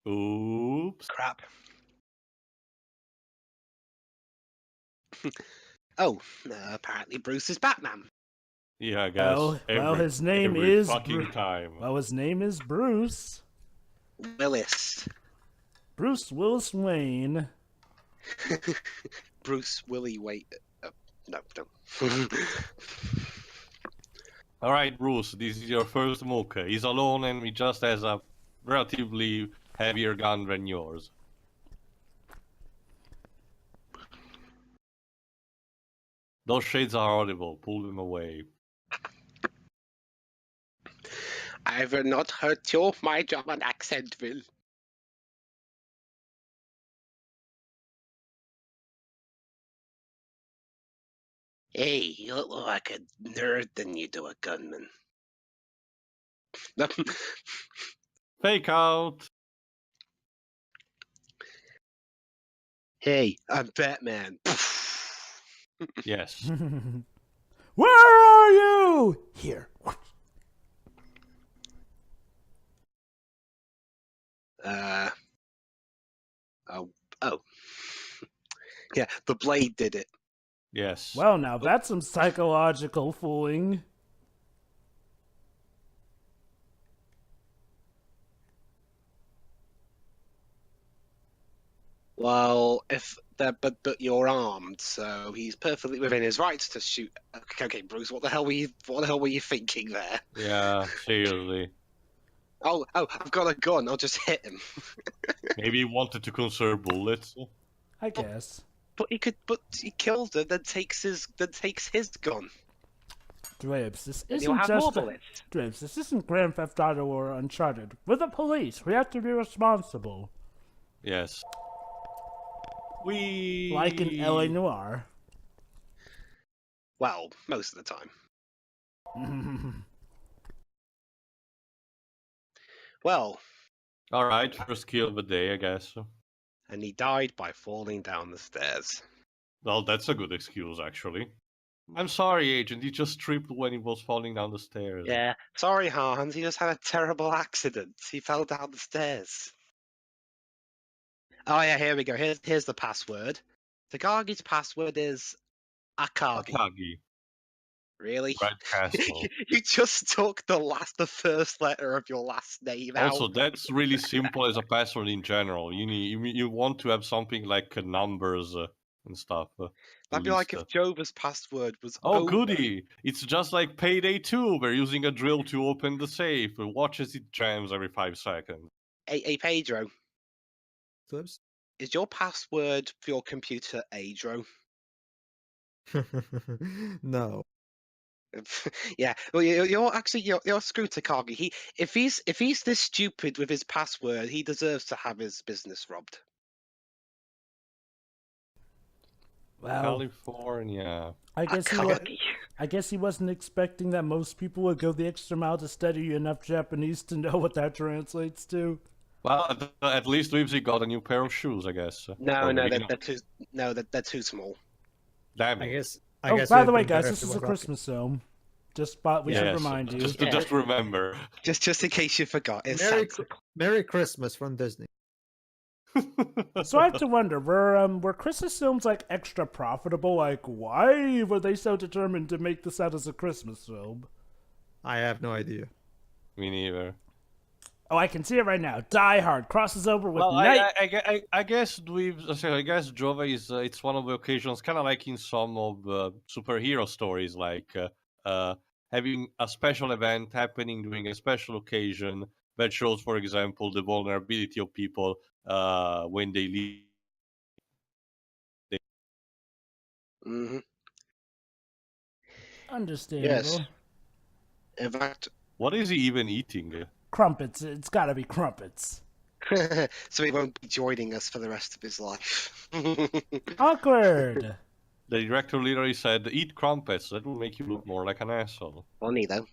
Oops. Crap. Apparently Bruce is Batman. Yeah, I guess. His name is time. Well, his name is Bruce. Willis. Bruce Willis Wayne. Bruce Willie wait. No. All right, Bruce, this is your first mook. He's alone and he just has a relatively heavier gun than yours. Those shades are audible. Pull them away. I will not hurt you. My German accent will. Hey, you look more like a nerd than you do a gunman. Fake out. Hey, I'm Batman. Yes. Where are you? Here. Oh. Yeah, the blade did it. Yes. Well, now that's some psychological fooling. Well, but you're armed, so he's perfectly within his rights to shoot. Okay, Bruce, what the hell were you thinking there? Yeah, seriously. Oh, I've got a gun. I'll just hit him. Maybe he wanted to conserve bullets. I guess. But he kills her, then takes his gun. Drabes, this You'll isn't have just more bullets. Drabes, this isn't Grand Theft Auto or Uncharted. We're the police. We have to be responsible. Yes. Like in L.A. Noire. Well, most of the time. Well. All right, first kill of the day, I guess. And he died by falling down the stairs. Well, that's a good excuse, actually. I'm sorry, Agent. He just tripped when he was falling down the stairs. Yeah, sorry, Hans. He just had a terrible accident. He fell down the stairs. Oh yeah, here we go. Here's the password. Takagi's password is Akagi. Akagi. Really? Red Castle. You just took the first letter of your last name out. Also, that's really simple as a password in general. You want to have something like numbers and stuff. That'd be like if Jova's password was Oh, over. goody! It's just like Payday 2. We're using a drill to open the safe. Watch as it jams every 5 seconds. Hey, Pedro, Flips? is your password for your computer Adro? No. Yeah, well, you're actually you're screwed, Takagi. If he's this stupid with his password, he deserves to have his business robbed. Wow. California. I guess he wasn't expecting that most people would go the extra mile to study enough Japanese to know what that translates to. Well, at least Weebsy got a new pair of shoes, I guess. No, they're too small. Damn it. I guess by the way, guys, this is a Christmas film. We should remind you. Just remember. Just in case you forgot. It's Merry Christmas from Disney. So I have to wonder, were Christmas films like extra profitable? Like, why were they so determined to make this out as a Christmas film? I have no idea. Me neither. Oh, I can see it right now. Die Hard crosses over with I guess Jova is it's one of the occasions, kind of like in some of superhero stories, like having a special event happening during a special occasion that shows, for example, the vulnerability of people when they leave. Mm-hmm. Understandable. Yes. In fact, what is he even eating? Crumpets. It's gotta be crumpets. so he won't be joining us for the rest of his life. Awkward. The director literally said, "Eat crumpets. That will make you look more like an asshole." Funny though.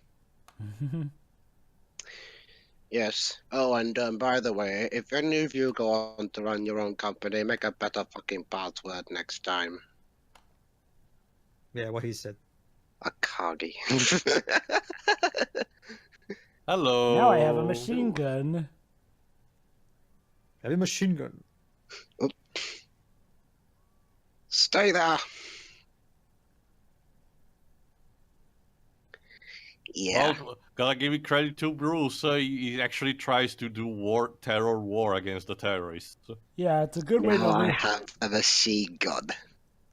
Yes. Oh, and by the way, if any of you go on to run your own company, make a better fucking password next time. Yeah, what he said. Akagi. Hello. Now I have a machine gun. Have a machine gun. Stay there. Yeah. Well, gotta give it credit to Bruce. He actually tries to do terror war against the terrorists. Yeah, it's a good way to Now I live. have a machine gun.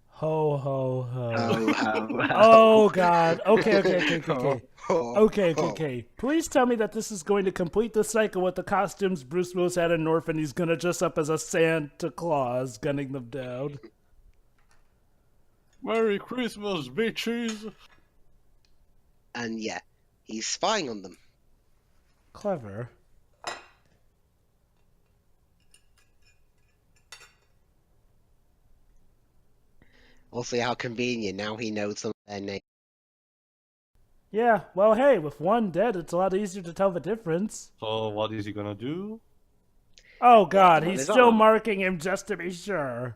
Ho ho ho. Ho, ho, ho. Oh god. Okay. Ho, Okay. Please tell me that this is going to complete the cycle with the costumes Bruce Willis had in North, and he's gonna dress up as a Santa Claus gunning them down. Merry Christmas, bitches! And yeah, he's spying on them. Clever. Also, how convenient, now he knows some of their names. Yeah, well, hey, with one dead, it's a lot easier to tell the difference. So what is he gonna do? Oh god, he's his still arm. marking him just to be sure.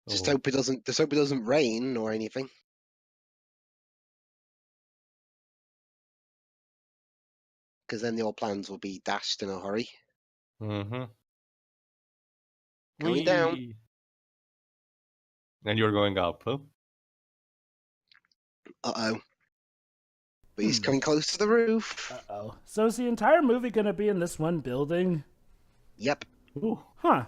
Just hope it doesn't rain or anything. Because then your plans will be dashed in a hurry. Mm-hmm. Going down. And you're going up, huh? Uh-oh. But he's coming close to the roof. Uh-oh. So is the entire movie gonna be in this one building? Yep. Ooh. Huh.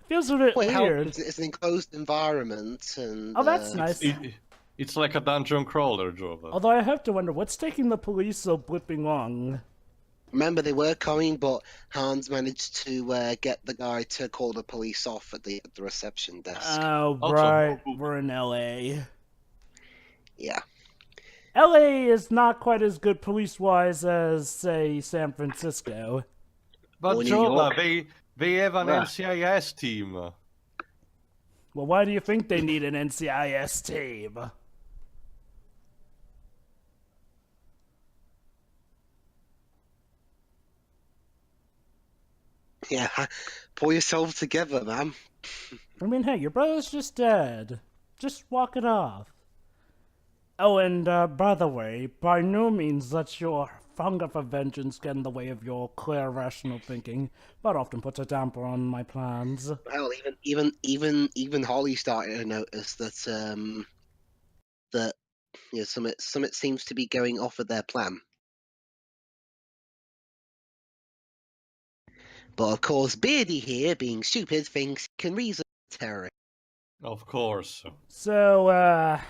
Feels a bit Well, weird. it's an enclosed environment, and Oh, that's nice. It's like a dungeon crawler, Jova. Although I have to wonder, what's taking the police so blipping long? remember they were coming, but Hans managed to get the guy to call the police off at the reception desk. Oh, Also- right. We're in LA. Yeah. LA is not quite as good police-wise as, say, San Francisco. But Or New Jova, York. they have an Yeah. NCIS team. Well, why do you think they need an NCIS team? Yeah. Pull yourself together, man. I mean, hey, your brother's just dead. Just walk it off. Oh, and by the way, by no means let your hunger for vengeance get in the way of your clear, rational thinking, but often puts a damper on my plans. Well, even Holly started to notice that that something seems to be going off of their plan. But of course, Beardy here, being stupid, thinks he can reason with terrorists. Of course. So,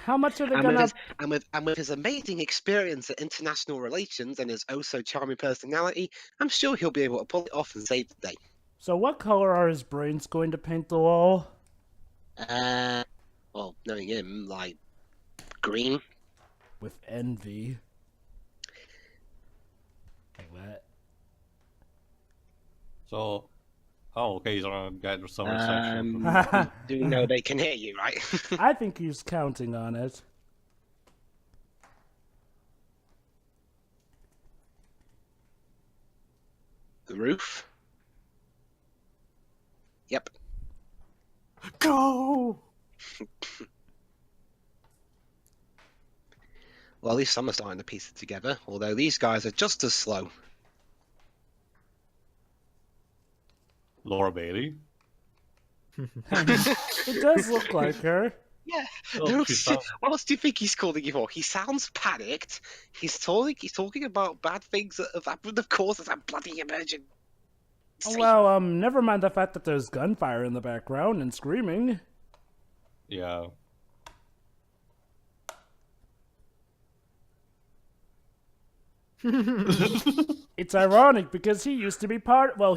how much are they gonna... And with his amazing experience at international relations and his oh-so-charming personality, I'm sure he'll be able to pull it off and save the day. So what color are his brains going to paint the wall? Well, knowing him, like, green. With envy. Like that. So, okay, he's gonna get some reception. Do you know they can hear you, right? I think he's counting on it. The roof. Yep. Go! Well, at least some are starting to piece it together, although these guys are just as slow. Laura Bailey. It does look like her. Yeah. Oh, What else do you think he's calling you for? He sounds panicked. He's talking about bad things that have happened. Of course, it's a bloody emergency. Well, never mind the fact that there's gunfire in the background and screaming. Yeah. It's ironic because he used to be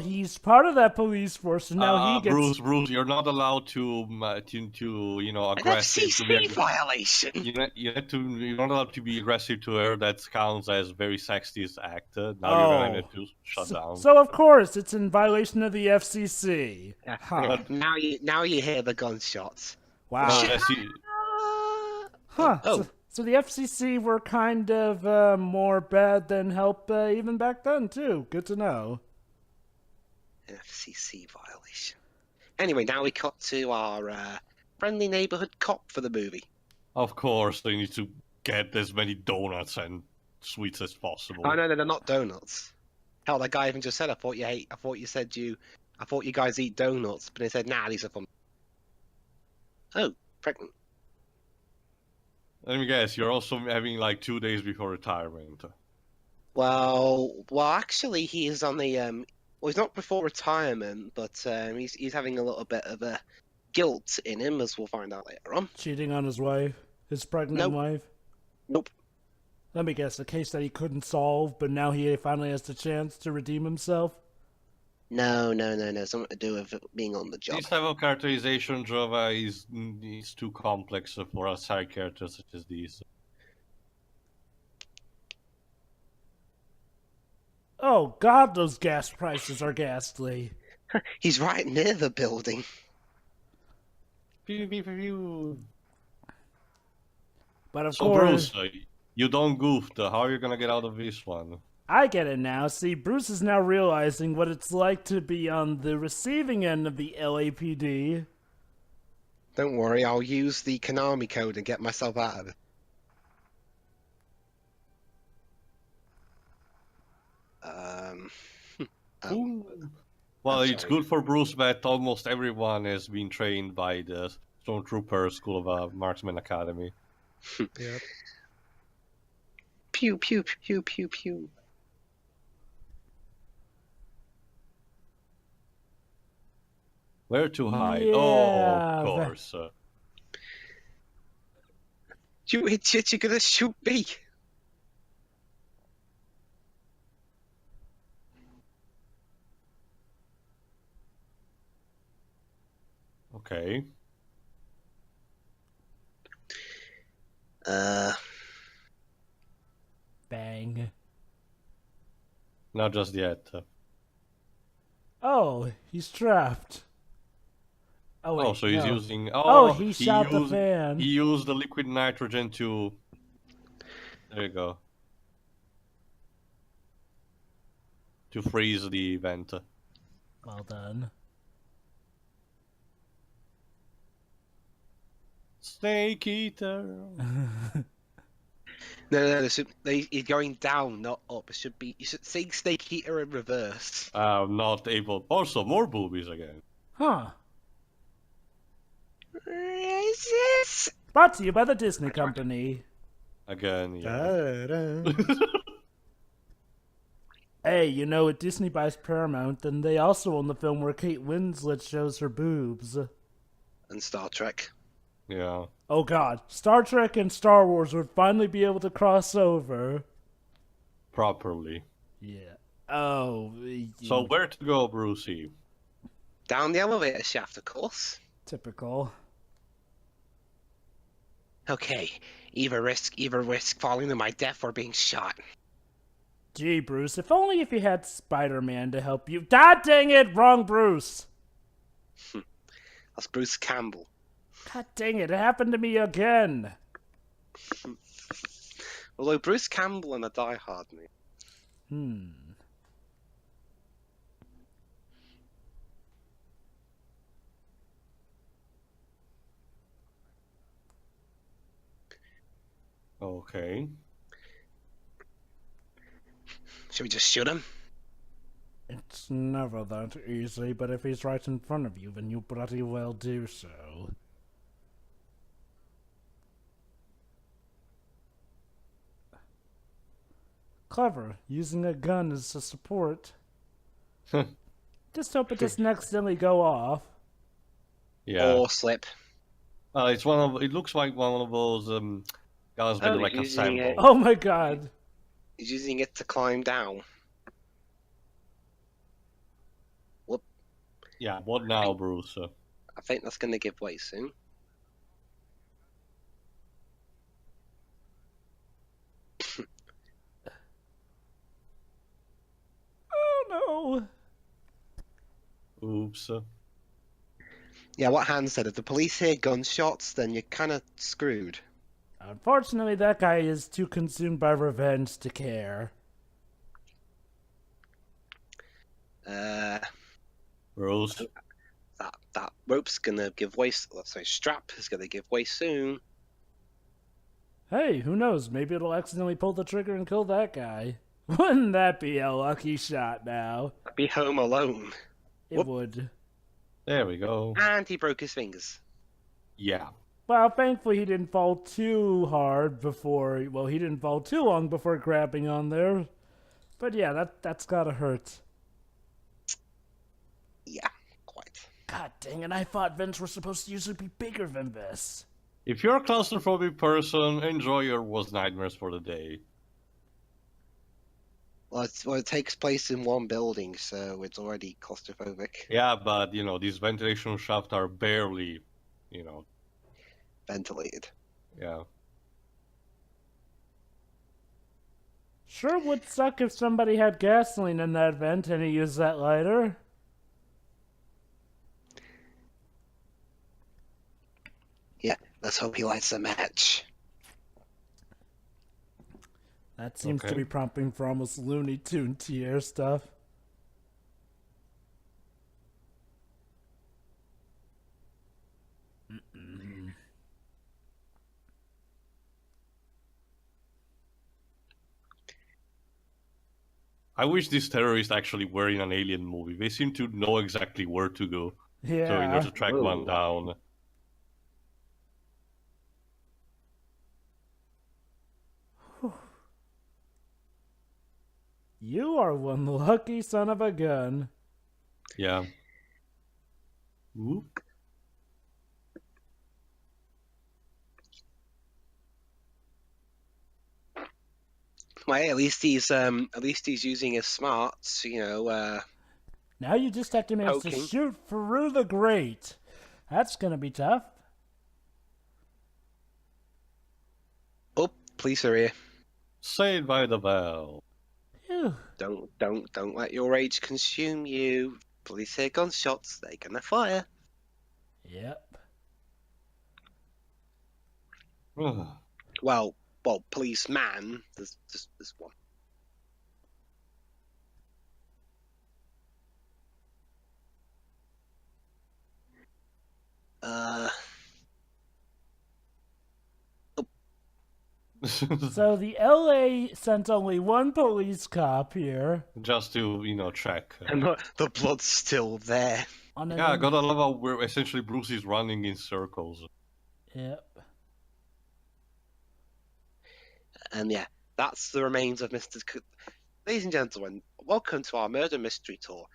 he's part of that police force, and now he gets... Bruce, you're not allowed to An aggressive. FCC violation. You're not allowed to be aggressive to her. That counts as very sexist act. Now you're gonna need to shut down. So of course it's in violation of the FCC. Yeah. Huh. Now you hear the gunshots. Wow. Huh. Oh. So the FCC were kind of more bad than help even back then too. Good to know. FCC violation. Anyway, now we cut to our friendly neighborhood cop for the movie. Of course, they need to get as many donuts and sweets as possible. Oh no, they're not donuts. Hell, that guy even just said, I thought you guys eat donuts, but he said, nah, these are fun. Oh, pregnant. Let me guess, you're also having like 2 days before retirement. Well, actually, he is on the well, he's not before retirement, but he's having a little bit of a guilt in him, as we'll find out later on. Cheating on his wife, his pregnant wife. Nope. Let me guess, a case that he couldn't solve, but now he finally has the chance to redeem himself. No. Something to do with being on the job. This type of characterization, Java, is too complex for a side character such as these. Oh God, those gas prices are ghastly. He's right near the building. But of So course, Bruce, you don't goof. How are you gonna get out of this one? I get it now. See, Bruce is now realizing what it's like to be on the receiving end of the LAPD. Don't worry, I'll use the Konami code and get myself out of it. Well, it's good for Bruce that almost everyone has been trained by the Stormtrooper School of Marksman Academy. Yep. Pew, pew, pew, pew, pew. Where to hide? Yeah, Oh, of course. You idiot, you're gonna shoot me! Okay. Bang. Not just yet. Oh, he's trapped. Oh, wait, so he's no. using... he shot the fan. He used the liquid nitrogen to... There you go. To freeze the vent. Well done. Snake Eater. No. He's going down, not up. It should be. You should say Snake Eater in reverse. Not able. Also, more boobies again. Huh. Racist. Brought to you by the Disney Company. Again, yeah. Da-da. Hey, you know, if Disney buys Paramount, then they also own the film where Kate Winslet shows her boobs. And Star Trek. Yeah. Oh god, Star Trek and Star Wars would finally be able to cross over. Properly. Yeah. Oh. So where to go, Brucey? Down the elevator shaft, of course. Typical. Okay. Either risk falling to my death or being shot. Gee, Bruce, if only if you had Spider-Man to help you. God dang it, wrong Bruce! That's Bruce Campbell. God dang it happened to me again. Although Bruce Campbell in a Die Hard movie. Okay. Should we just shoot him? It's never that easy, but if he's right in front of you, then you bloody well do so. Clever, using a gun as a support. Just hope it doesn't accidentally go off. Yeah. Or slip. It's one of. It looks like one of those guns with like a using sample. it. Oh my god. He's using it to climb down. Whoop. Yeah. What now, Bruce? I think that's going to give way soon. Oh no. Oops. Yeah, what Hans said, if the police hear gunshots, then you're kind of screwed. Unfortunately, that guy is too consumed by revenge to care. Bruce. That rope's gonna give way. Sorry, strap is gonna give way soon. Hey, who knows? Maybe it'll accidentally pull the trigger and kill that guy. Wouldn't that be a lucky shot now? I'd be home alone. It Whoop. would. There we go. And he broke his fingers. Yeah. Well, thankfully he didn't fall too hard before... Well, he didn't fall too long before grabbing on there. But yeah, that's gotta hurt. Yeah, quite. God dang it, I thought vents were supposed to usually be bigger than this. If you're a claustrophobic person, enjoy your worst nightmares for the day. Well, it takes place in one building, so it's already claustrophobic. Yeah, but you know these ventilation shafts are barely, Ventilated. Yeah. Sure would suck if somebody had gasoline in that vent and he used that lighter. Yeah, let's hope he lights a match. That seems to Okay. be prompting for almost Looney Tune tier stuff. I wish these terrorists actually were in an alien movie. They seem to know exactly where to go in Yeah. order to track one Whoa. down. You are one lucky son of a gun. Yeah. Ooh. Well, hey, at least he's using his smarts, Now you just have to manage to Poking. shoot through the grate. That's gonna be tough. Oh, police are here. Saved by the bell. Phew. Don't let your rage consume you. Police hear gunshots, they're gonna fire. Yep. Well, policeman. There's one. Oh. So the LA sent only one police cop here. Just to, check. And the blood's still there. Yeah, I gotta love how we're essentially Bruce is running in circles. Yep. And yeah, that's the remains of Mr. Ladies and gentlemen, welcome to our murder mystery tour.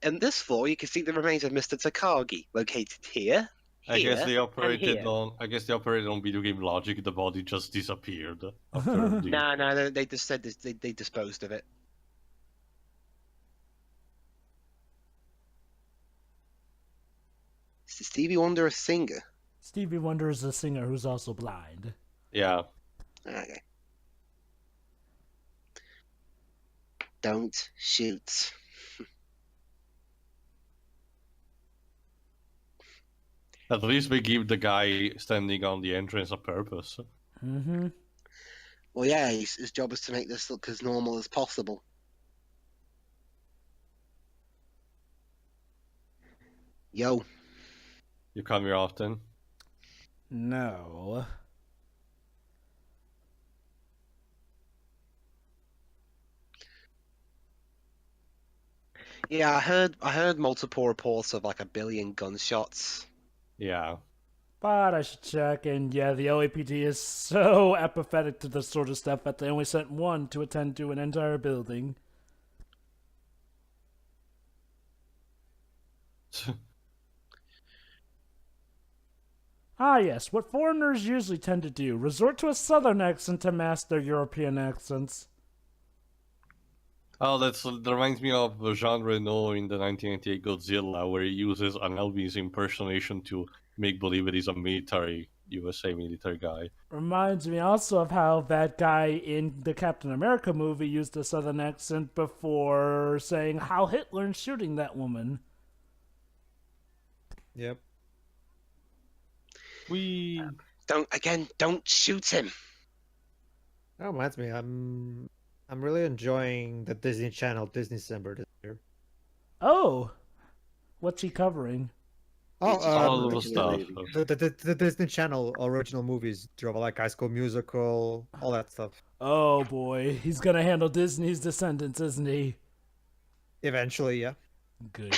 In this floor, you can see the remains of Mr. Takagi, located here. I guess they operated here. on video game logic. The body just disappeared after the... No, they just said this, they disposed of it. Is Stevie Wonder a singer? Stevie Wonder is a singer who's also blind. Yeah. Okay. Don't shoot. At least we give the guy standing on the entrance a purpose. Mm-hmm. Well, yeah, his job is to make this look as normal as possible. Yo. You come here often? No. Yeah, I heard multiple reports of like 1 billion gunshots. Yeah. But I should check, and yeah, the LAPD is so apathetic to this sort of stuff that they only sent one to attend to an entire building. Ah yes, what foreigners usually tend to do, resort to a southern accent to mask their European accents. Oh, that reminds me of Jean Reno in the 1988 Godzilla, where he uses an Elvis impersonation to make believe it is a USA military guy. Reminds me also of how that guy in the Captain America movie used a southern accent before saying how Hitler's shooting that woman. Yep. Don't shoot him. That reminds me, I'm really enjoying the Disney Channel Disney December this year. Oh, what's he covering? All the stuff. The Disney Channel original movies, drove like High School Musical, all that stuff. Oh boy, he's gonna handle Disney's Descendants, isn't he? Eventually, yeah. Good.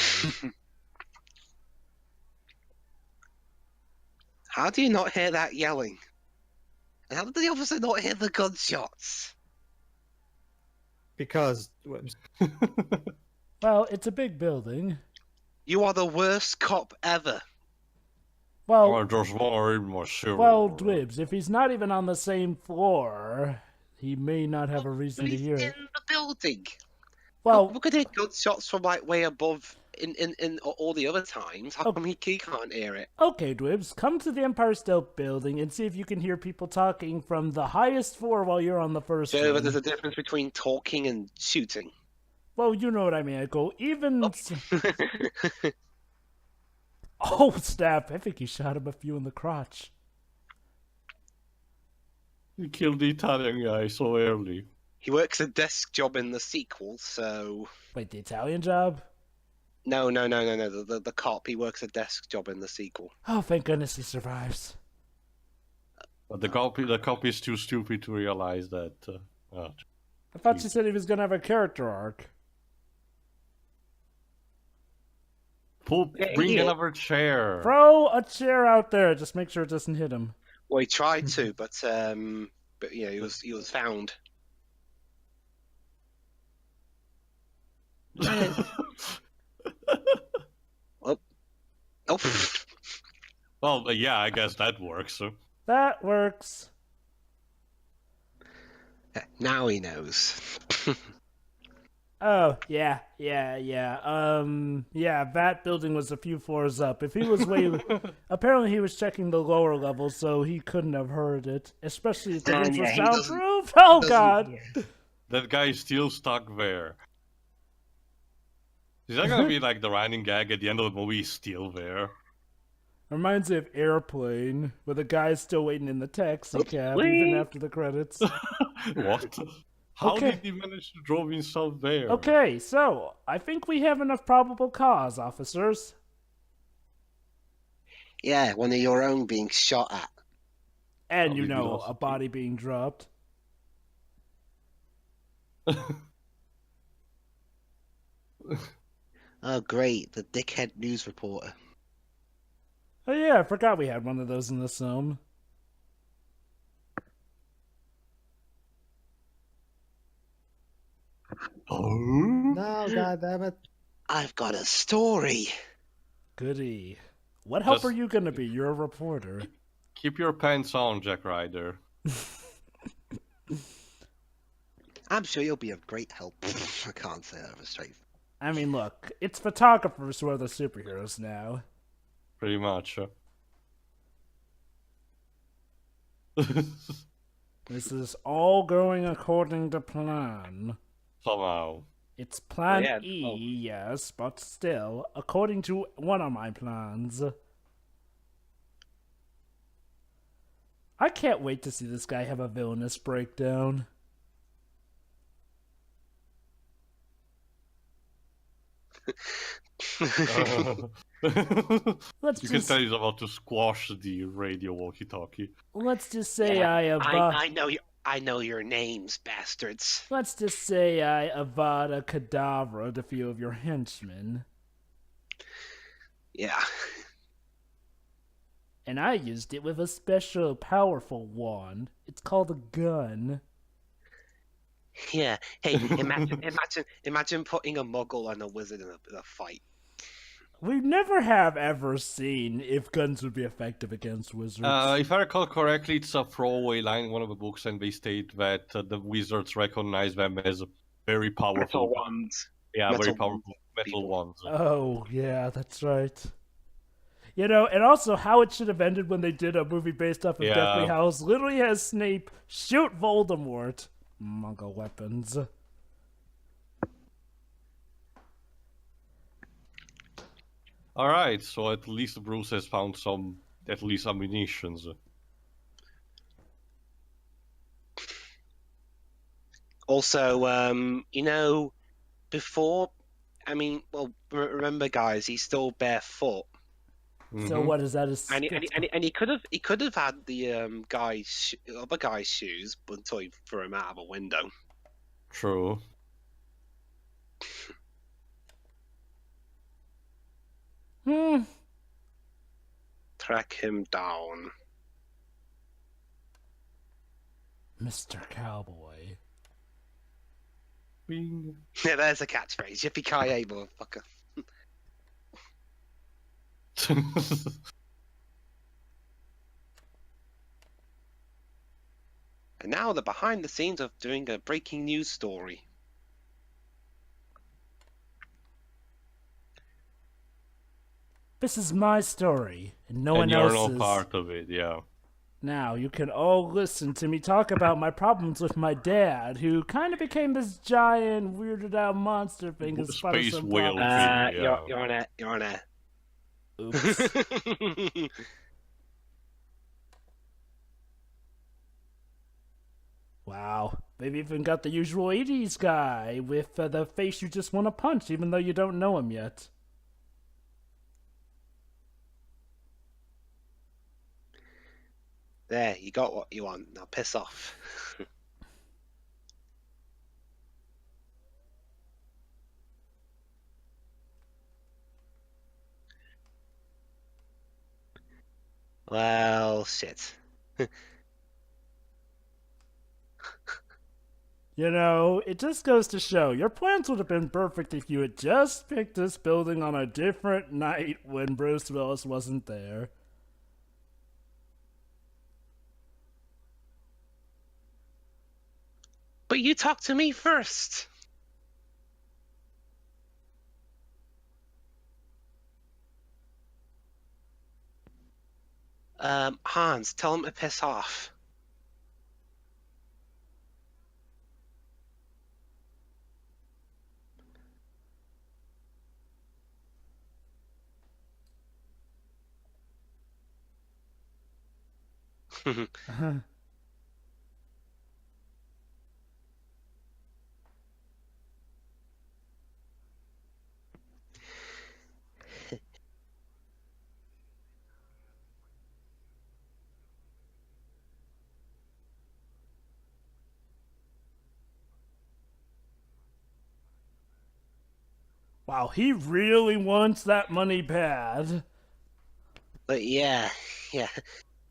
How do you not hear that yelling? And how did the officer not hear the gunshots? Because Well, it's a big building. You are the worst cop ever. Well, Dwibs, if he's not even on the same floor, he may not have a reason to hear He's it. in the building. Well, we could hear gunshots from like way above in all the other times. How come he can't hear it? okay, Dwibs, come to the Empire State Building and see if you can hear people talking from the highest floor while you're on the first So, floor. but there's a difference between talking and shooting. Well, you know what I mean. I go, even... Oh, snap. I think he shot him a few in the crotch. He killed the Italian guy so early. He works a desk job in the sequel, so... Wait, the Italian job? No. The cop, he works a desk job in the sequel. Oh, thank goodness he survives. But the cop is too stupid to realize that... I thought you said he was going to have a character arc. Bring another chair. Throw a chair out there. Just make sure it doesn't hit him. Well, he tried to, but you know, he was found. Oh. Well, yeah, I guess that works. That works. Now he knows. Oh, yeah. That building was a few floors up. If he was apparently he was checking the lower levels, so he couldn't have heard it. Especially if the rooms were soundproof. Oh, God. That guy is still stuck there. Is that gonna be like the running gag at the end of the movie? He's still there. Reminds me of Airplane, where the guy's still waiting in the taxi cab even after the credits. What? How did he manage to drive himself there? Okay, so I think we have enough probable cause, officers. Yeah, one of your own being shot at. And Of you the know, a velocity. body being dropped. Oh, great, the dickhead news reporter. Oh yeah, I forgot we had one of those in this film. Oh. No, God damn it. I've got a story. Goody. What help Just- are you gonna be? You're a reporter. Keep your pants on, Jack Ryder. I'm sure you'll be of great help. I can't say that with a straight. I mean, look, it's photographers who are the superheroes now. Pretty much. This is all going according to plan. Somehow. It's plan yeah, E, well- yes, but still, according to one of my plans. I can't wait to see this guy have a villainous breakdown. Let's You can just tell he's about to squash the radio walkie-talkie. let's just say Yeah, I I know your names, bastards. let's just say I avada kedavra a few of your henchmen, Yeah. and I used it with a special powerful wand. It's called a gun. Yeah. Hey, imagine putting a muggle and a wizard in a fight. We never have ever seen if guns would be effective against wizards. If I recall correctly, it's a throwaway line in one of the books, and they state that the wizards recognize them as very powerful. wands. Yeah, very metal powerful metal people. ones. Oh, yeah, that's right. You know, and also how it should have ended when they did a movie based off of Yeah. Deathly Hallows literally has Snape shoot Voldemort. Muggle weapons. All right, so at least Bruce has found some, at least ammunitions. Also, you know, before, I mean, well, remember, guys, he's still barefoot, So what is that? and he could have had the other guy's shoes until he threw him out of a window. True. Track him down. Mr. Cowboy. Bing. Yeah, there's a catchphrase. Yippee-ki-yay, motherfucker. And now the behind the scenes of doing a breaking news story. This is my story, and no and one you're else's. no part of it, yeah. Now, you can all listen to me talk about my problems with my dad, who kind of became this giant, weirded out monster thing. As part of Space some whale prophecy. thing, yeah. You're on it. You're on it. Oops. Wow. They've even got the usual 80s guy with the face you just want to punch, even though you don't know him yet. There, you got what you want. Now piss off. Well, shit. You know, it just goes to show your plans would have been perfect if you had just picked this building on a different night when Bruce Willis wasn't there. But you talk to me first. Hans, tell him to piss off. Wow, he really wants that money bad. But yeah.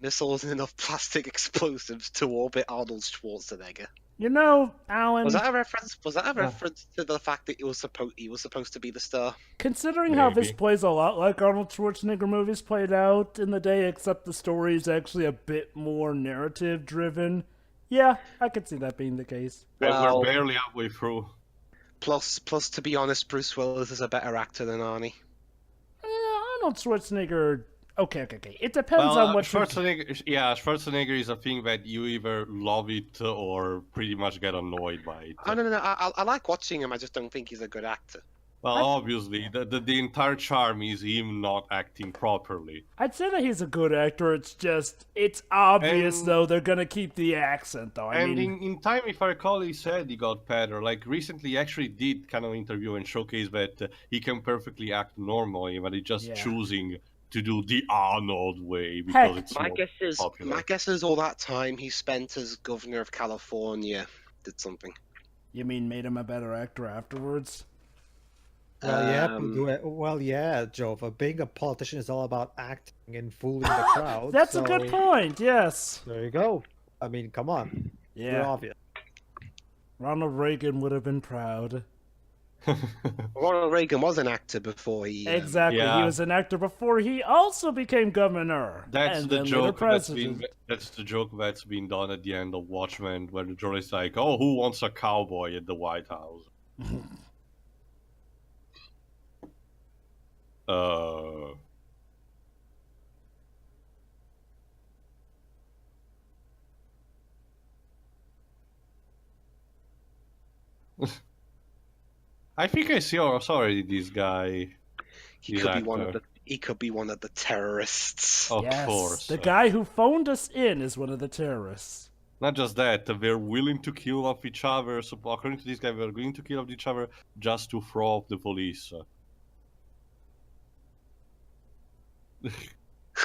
Missiles and enough plastic explosives to orbit Arnold Schwarzenegger. You know, Alan. Was that a reference? Was that a reference to the fact that he was supposed to be the star? Considering how this plays a lot like Arnold Schwarzenegger movies played out in the day, except the story is actually a bit more narrative driven, yeah, I could see that being the case. Well, we're barely halfway through. Plus, to be honest, Bruce Willis is a better actor than Arnie. Arnold Schwarzenegger. Okay. It depends on what Schwarzenegger is a thing that you either love it or pretty much get annoyed by it. Oh, no. I like watching him. I just don't think he's a good actor. Well, obviously, the entire charm is him not acting properly. I'd say that he's a good actor. It's obvious, though, they're gonna keep the accent, though. In time, if I recall, he said he got better. Like, recently, he actually did kind of interview and showcase that he can perfectly act normally, but he's just choosing to do the Arnold way because it's my popular. My guess is all that time he spent as governor of California did something. You mean made him a better actor afterwards? Well, yeah, Joe. Being a politician is all about acting and fooling the crowd. That's a good point. Yes. There you go. I mean, come on. Yeah. It's obvious. Ronald Reagan would have been proud. Ronald Reagan was an actor before he. Exactly, he was an actor before he also became governor. That's the joke. That's the joke that's been done at the end of Watchmen, where the journalist's like, "Oh, who wants a cowboy at the White House?" I think I saw already this guy. He could be one of the terrorists. Of course. The guy who phoned us in is one of the terrorists. Not just that, they're willing to kill off each other. So according to this guy, they're going to kill off each other just to throw off the police.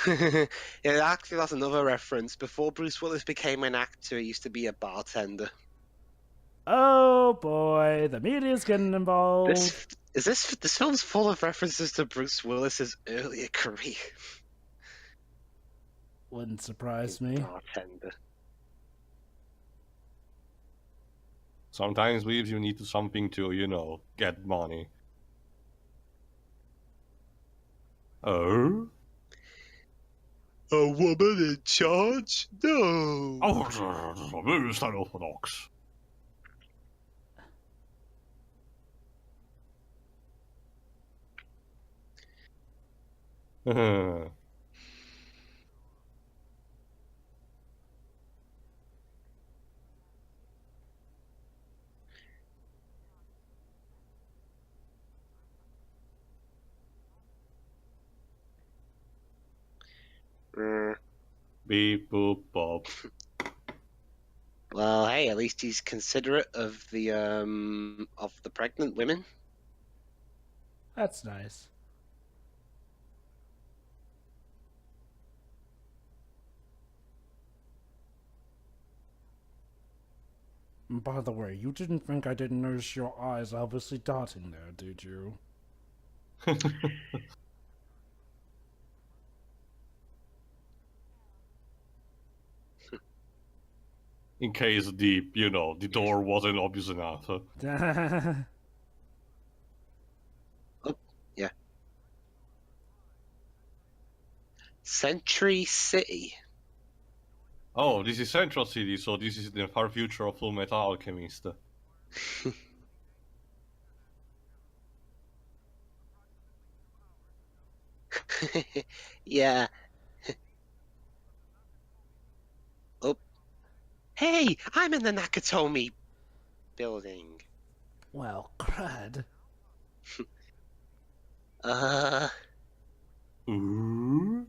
Yeah, actually, that's another reference. Before Bruce Willis became an actor, he used to be a bartender. Oh boy, the media's getting involved. This film's full of references to Bruce Willis's earlier career. Wouldn't surprise me. Bartender. Sometimes leaves you need something to, get money. Oh? A woman in charge? No. Oh, very unorthodox. Beep boop bop. Well, hey, at least he's considerate of the pregnant women. That's nice. By the way, you didn't think I didn't notice your eyes obviously darting there, did you? In case the door wasn't obvious enough. Oh, yeah. Century City. Oh, this is Central City, so this is the far future of Full Metal Alchemist. Yeah. Oh. Hey, I'm in the Nakatomi building. Well, crud. Ooh.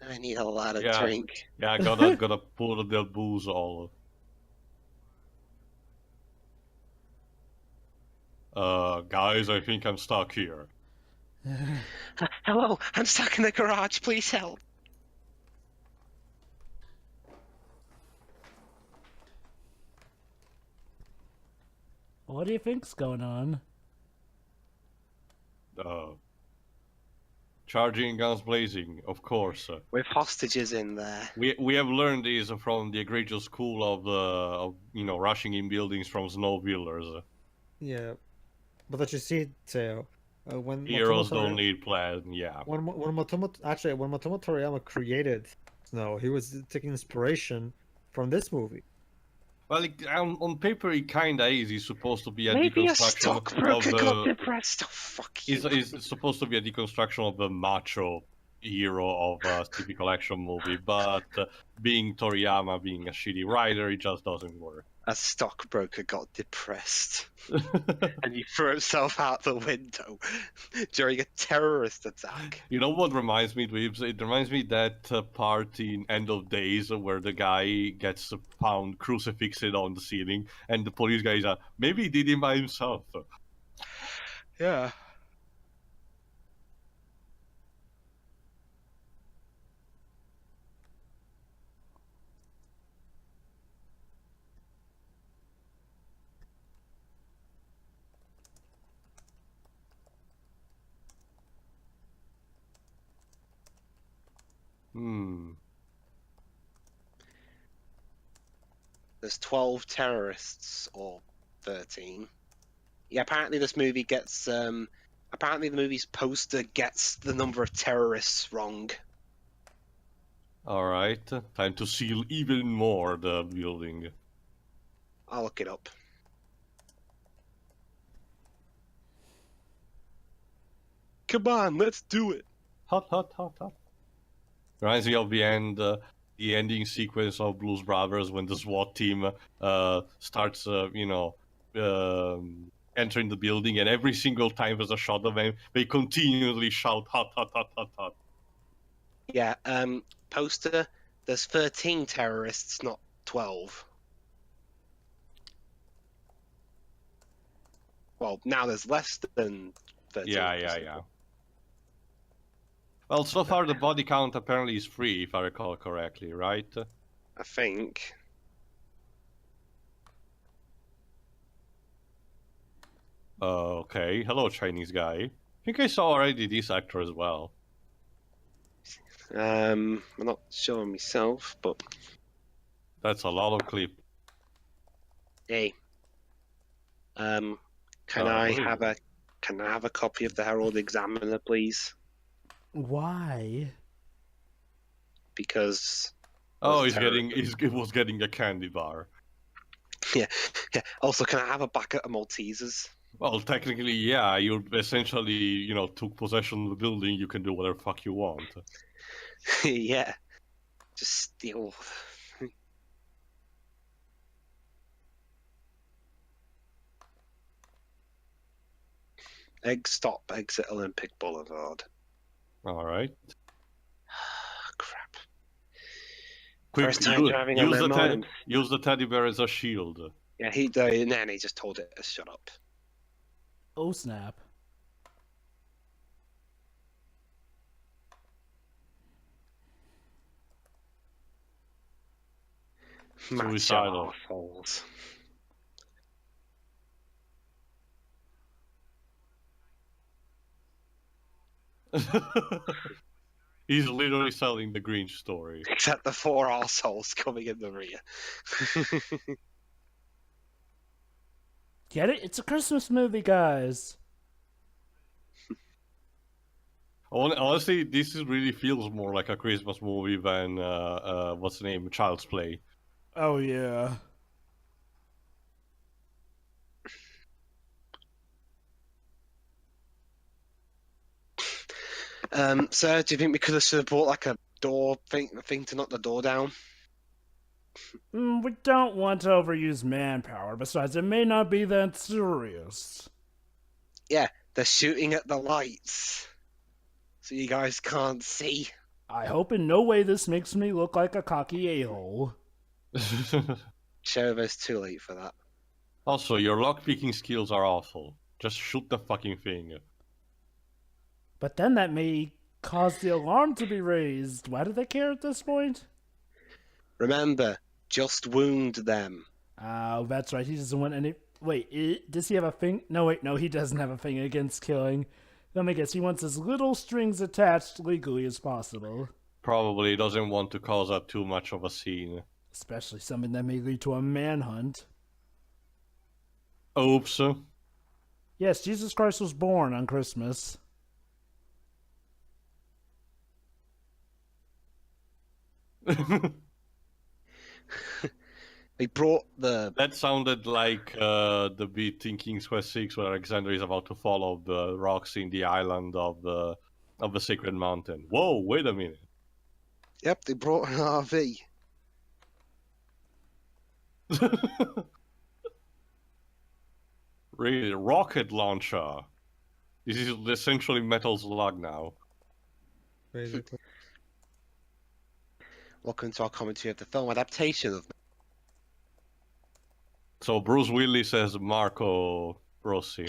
I need a lot of drink. Yeah, gotta pull the booze all. Guys, I think I'm stuck here. Hello, I'm stuck in the garage. Please help. What do you think's going on? Charging guns blazing, of course. With hostages in there. We have learned this from the egregious school of rushing in buildings from snowmobilers. Yeah, but that you see, Teo, when Heroes Motomo don't need plan. Yeah. when Motomo Toriyama created Snow, he was taking inspiration from this movie. Well, on paper, it kinda is. He's supposed to be a Maybe a deconstruction stockbroker of got depressed. Oh, fuck you. It's supposed to be a deconstruction of the macho hero of a typical action movie, but being Toriyama, being a shitty writer, it just doesn't work. A stockbroker got depressed. And he threw himself out the window during a terrorist attack. You know what reminds me, Dweebs? It reminds me that part in End of Days where the guy gets found crucifixed on the ceiling, and the police guys are, maybe he did it by himself. Yeah. There's 12 terrorists, or 13. Yeah, apparently this movie gets, apparently the movie's poster gets the number of terrorists wrong. Alright, time to seal even more the building. I'll look it up. Come on, let's do it! Hot, hot, hot, hot. Reminds me of the end, the ending sequence of Blues Brothers when the SWAT team starts, entering the building, and every single time there's a shot of them, they continually shout, hot, hot, hot, hot, hot. Yeah, poster, there's 13 terrorists, not 12. Well, now there's less than 13. Yeah. Well, so far the body count apparently is 3, if I recall correctly, right? I think. Okay. Hello, Chinese guy. I think I saw already this actor as well. I'm not sure myself, but That's a lot of clip. hey. Can I have a copy of the Herald Examiner, please? Why? Because Oh, he was getting a candy bar. yeah. Also, can I have a bucket of Maltesers? Well, technically, yeah. You essentially, took possession of the building. You can do whatever the fuck you want. Yeah. Just steal. Stop, exit Olympic Boulevard. All right. Crap. Quick, First time driving on my mind. use the teddy bear as a shield. Yeah, the nanny just told it to shut up. Oh, snap. Suicidal. Macho assholes. He's literally selling the Grinch story. Except the 4 assholes coming in the rear. Get it? It's a Christmas movie, guys. Honestly, really feels more like a Christmas movie than what's the name, Child's Play. Oh, yeah. Sir, do you think we could have bought like a door thing to knock the door down? We don't want to overuse manpower. Besides, it may not be that serious. Yeah, they're shooting at the lights. So you guys can't see. I hope in no way this makes me look like a cocky a-hole. It's too late for that. Also, your lockpicking skills are awful. Just shoot the fucking thing. But then that may cause the alarm to be raised. Why do they care at this point? Remember, just wound them. Oh, that's right. He doesn't want any... Wait, does he have a thing? No, wait, no, he doesn't have a thing against killing. Let me guess, he wants as little strings attached legally as possible. Probably doesn't want to cause up too much of a scene. Especially something that may lead to a manhunt. Oops. Yes, Jesus Christ was born on Christmas. They brought the... That sounded like the beat in King's Quest 6 where Alexander is about to follow the rocks in the island of the Sacred Mountain. Whoa, wait a minute. Yep, they brought an RV. Really, rocket launcher. This is essentially Metal Slug now. Basically. Welcome to our commentary of the film adaptation of... So Bruce Willis as Marco Rossi.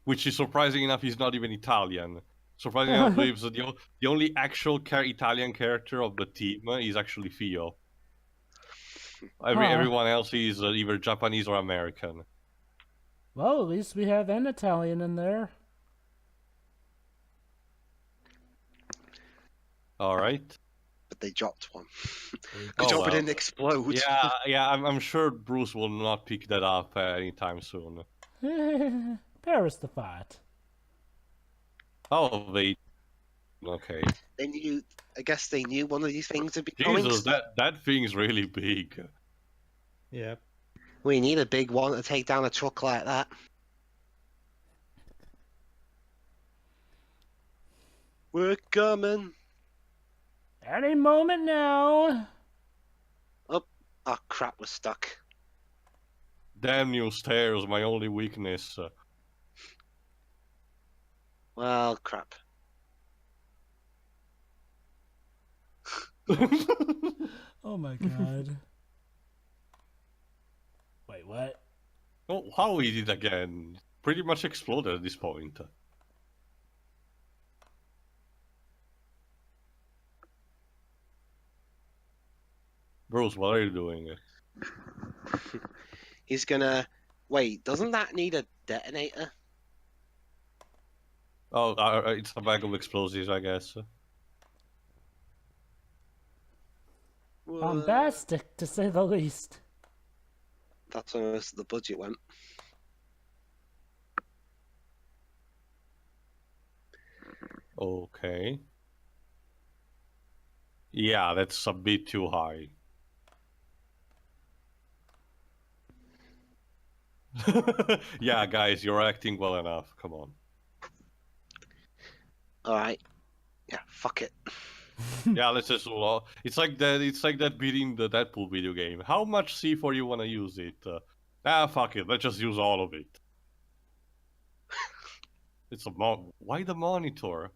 Which is surprising enough, he's not even Italian. Surprisingly enough, the only actual Italian character of the team is actually Fio. Everyone else is either Japanese or American. Well, at least we have an Italian in there. Alright. But they dropped one. Oh, Good job well. it didn't explode. Yeah, I'm sure Bruce will not pick that up anytime soon. Paris the fight. Oh, wait. Okay. They knew... I guess they knew one of these things would be coming. Jesus, that thing's really big. Yeah. We need a big one to take down a truck like that. We're coming. Any moment now. Oh crap, we're stuck. Damn new stairs, my only weakness. Well, crap. Oh my god. Wait, what? Oh, how is it again? Pretty much exploded at this point. Bruce, what are you doing? He's gonna... Wait, doesn't that need a detonator? Oh, it's a bag of explosives, I guess. Bombastic, to say the least. That's where most of the budget went. Okay. Yeah, that's a bit too high. Yeah, guys, you're acting well enough. Come on. Alright. Yeah, fuck it. Yeah, let's just it's like that. It's like that beating the Deadpool video game. How much C4 you wanna use it? Fuck it. Let's just use all of it. It's a why the monitor?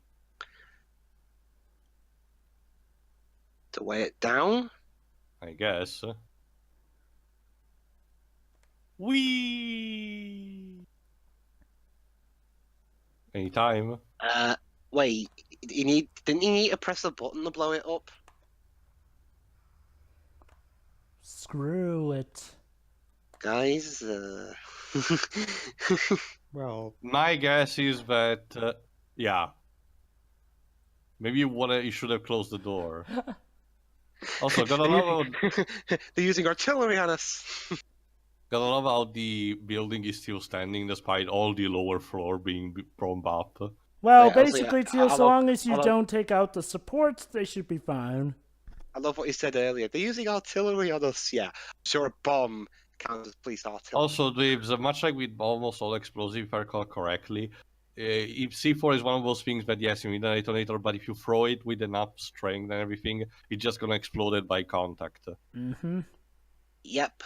To weigh it down? I guess. Whee! Anytime. Wait, didn't you need to press the button to blow it up? Screw it. Guys, Well, My guess is that, yeah. Maybe you should have closed the door. Also, gotta love they're using artillery on us. how the building is still standing despite all the lower floor being bombed up. Well, Wait, basically, Teal, so long as you love- don't take out the supports, they should be fine. I love what you said earlier. They're using artillery on us. Yeah, sure, a bomb counts as police artillery. Also, Dibs, much like with almost all explosives, if I recall correctly, if C4 is one of those things that, yes, you need a detonator, but if you throw it with enough strength and everything, it's just gonna explode it by contact. Mm-hmm. Yep,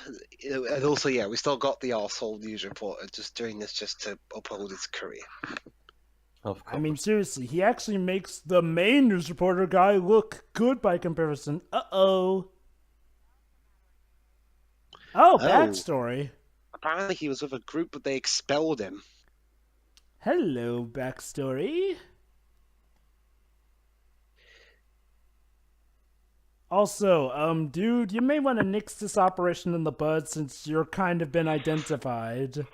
and also, yeah, we still got the arsehole news reporter just doing this just to uphold his career. Of course. I mean, seriously, he actually makes the main news reporter guy look good by comparison. Uh-oh. Oh, backstory. Apparently he was with a group, but they expelled him. Hello, backstory. Also, dude, you may want to nix this operation in the bud since you're kind of been identified.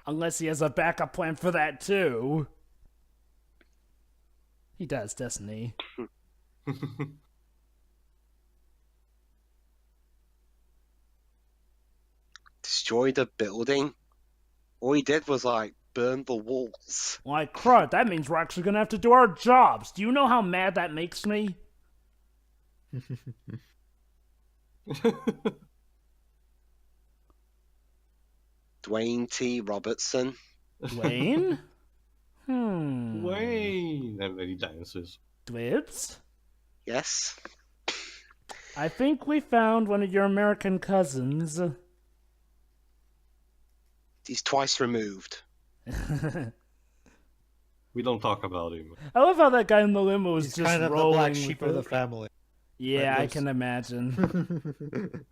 Unless he has a backup plan for that, too. He does, doesn't he? Destroyed a building? All he did was, like, burn the walls. Like, crud, that means we're actually gonna have to do our jobs. Do you know how mad that makes me? Dwayne T. Robertson. Dwayne? Wayne! And then he dances. Dwibs? Yes. I think we found one of your American cousins. He's twice removed. We don't talk about him. I love how that guy in the limo was He's just kind of the rolling black with sheep it. of the family. Yeah, I Like can imagine.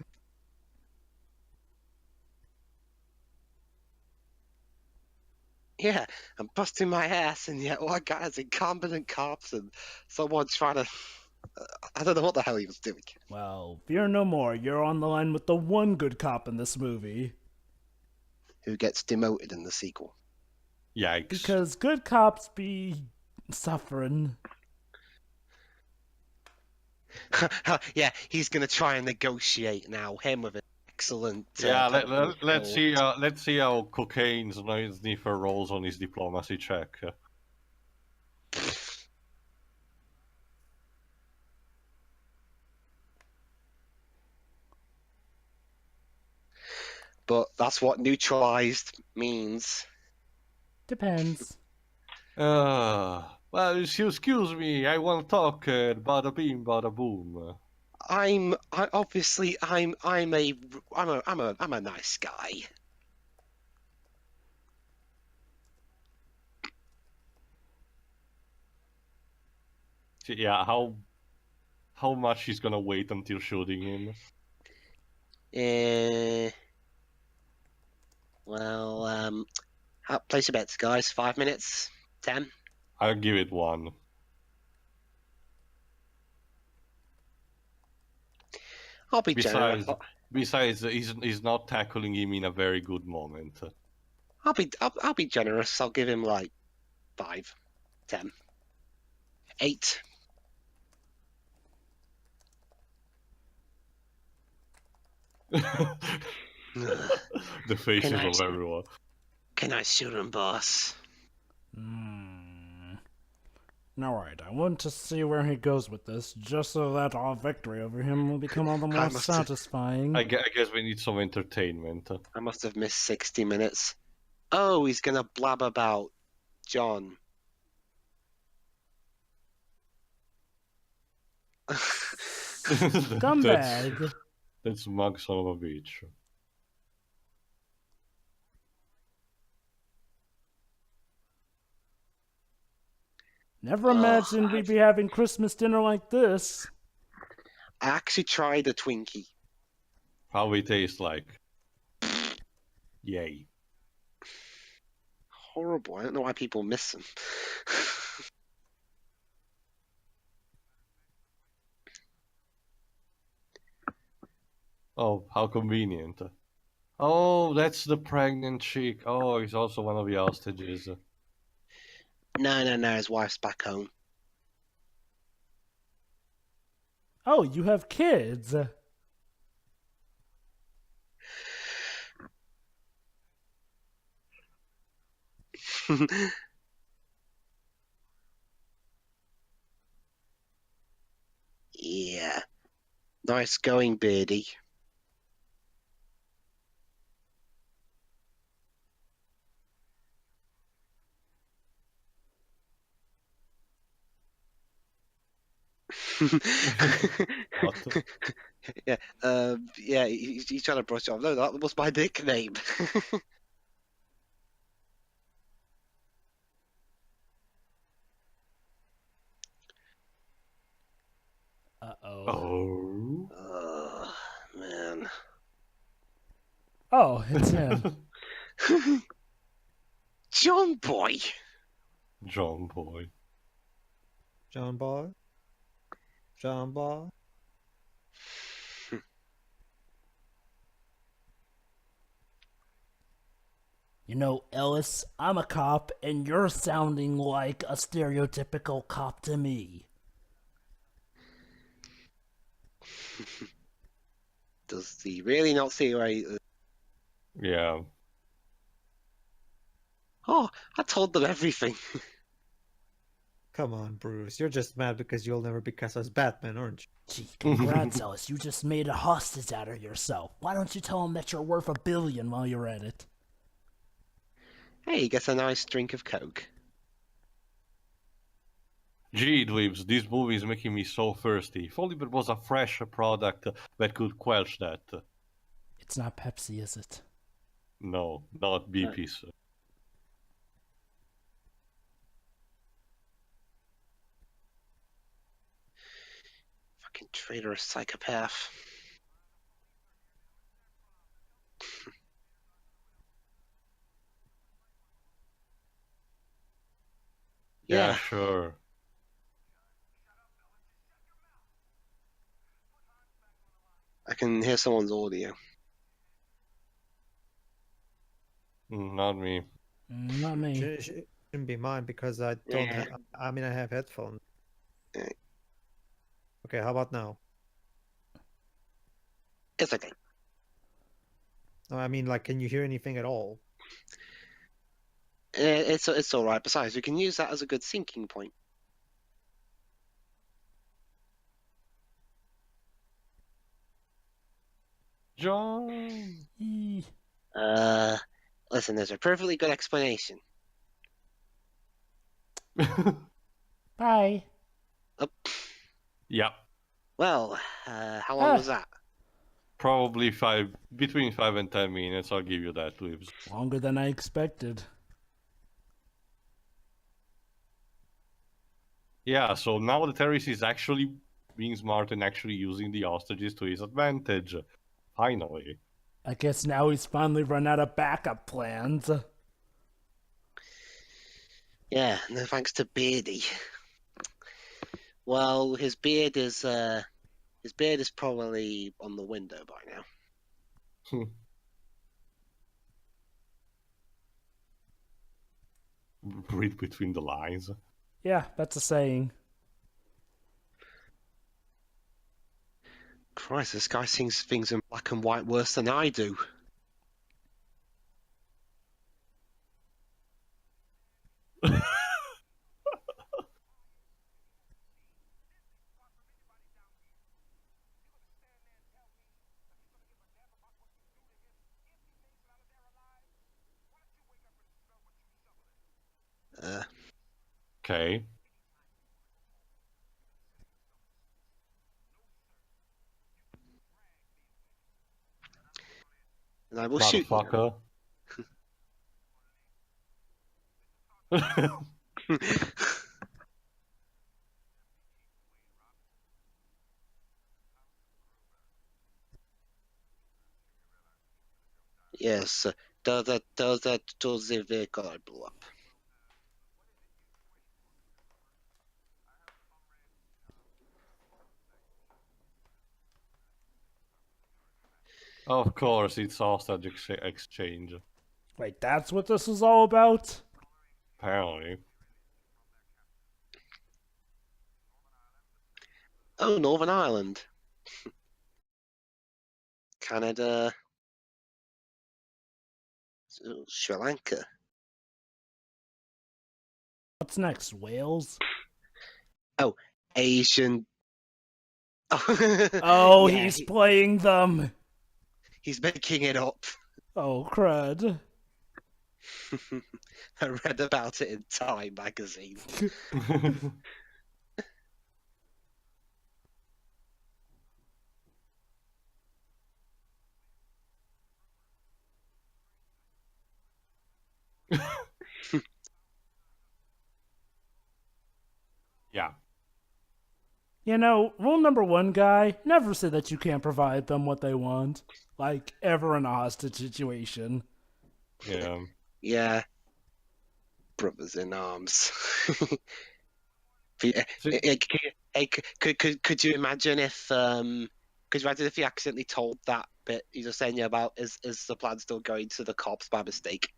Yeah, I'm busting my ass, and yet all I got is incompetent cops and someone trying to. I don't know what the hell he was doing. Well, fear no more. You're on the line with the one good cop in this movie. Who gets demoted in the sequel? Yikes. Because good cops be suffering. Yeah, he's gonna try and negotiate now. Him with an excellent. Yeah, telephone let's see. call. Let's see how cocaine's sniffer rolls on his diplomacy check. But that's what neutralized means. Depends. Well, excuse me. I want to talk. Bada bing, bada boom. I'm a nice guy. Yeah, how much he's gonna wait until shooting him? Well, place your bets, guys. 5 minutes, 10. I'll give it 1. I'll be generous. Besides, he's not tackling him in a very good moment. I'll be generous. I'll give him like 5, 10, 8. The faces Can I of everyone. Can I shoot him, boss? Alright, I want to see where he goes with this, just so that our victory over him will become all the more satisfying. I guess we need some entertainment. I must have missed 60 minutes. Oh, he's gonna blab about John. Scumbag! That's mug son of a bitch. Never imagined we'd be having Christmas dinner like this. I actually tried a Twinkie. How it tastes like. Yay. Horrible. I don't know why people miss them. Oh, how convenient. Oh, that's the pregnant chick. Oh, he's also one of the hostages. No, his wife's back home. Oh, you have kids. Yeah. Nice going, Beardy. Yeah, yeah, he's trying to brush off. No, that was my nickname. Uh-oh. Oh. Oh, man. Oh, it's him. John Boy. John boy. John Boy. John Boy. You know, Ellis, I'm a cop, and you're sounding like a stereotypical cop to me. Does he really not see right? Yeah. Oh, I told them everything. Come on, Bruce. You're just mad because you'll never be cast as Batman, aren't you? Gee, congrats, Ellis. You just made a hostage out of yourself. Why don't you tell him that you're worth $1 billion while you're at it? Hey, he gets a nice drink of Coke. Gee, dweebs, this movie is making me so thirsty. If only there was a fresh product that could quench that. It's not Pepsi, is it? No, not BP's. Fucking traitorous psychopath. Yeah, sure. I can hear someone's audio. Not me. Not me. Shouldn't be mine because I don't. Yeah. I mean, I have headphones. Yeah. Okay, how about now? It's okay. No, I mean, like, can you hear anything at all? It's all right. Besides, we can use that as a good sinking point. John. Listen, there's a perfectly good explanation. Bye. Yeah, Well, how long was that? probably between 5 and 10 minutes. I'll give you that, dweebs. Longer than I expected. Yeah, so now the terrorist is actually being smart and actually using the hostages to his advantage. Finally. I guess now he's finally run out of backup plans. Yeah, no thanks to Beardy. Well, his beard is probably on the window by now. Read between the lines. Yeah, that's a saying. Christ, this guy sees things in black and white worse than I do. Okay. And I will shoot you. Motherfucker. Yes, does the vehicle I blew up. Of course, it's hostage exchange. Wait, that's what this is all about? Apparently. Oh, Northern Ireland. Canada. Sri Lanka. What's next, Wales? Oh, Asian. Oh, Yeah, he's playing them! he's making it up. Oh, crud. I read about it in Time magazine. Yeah. You know, rule number 1, guy, never say that you can't provide them what they want. Like, ever in a hostage situation. Yeah. Yeah. Brothers in arms. Hey, could you imagine if if he accidentally told that bit you just saying about is the plan still going to the cops by mistake?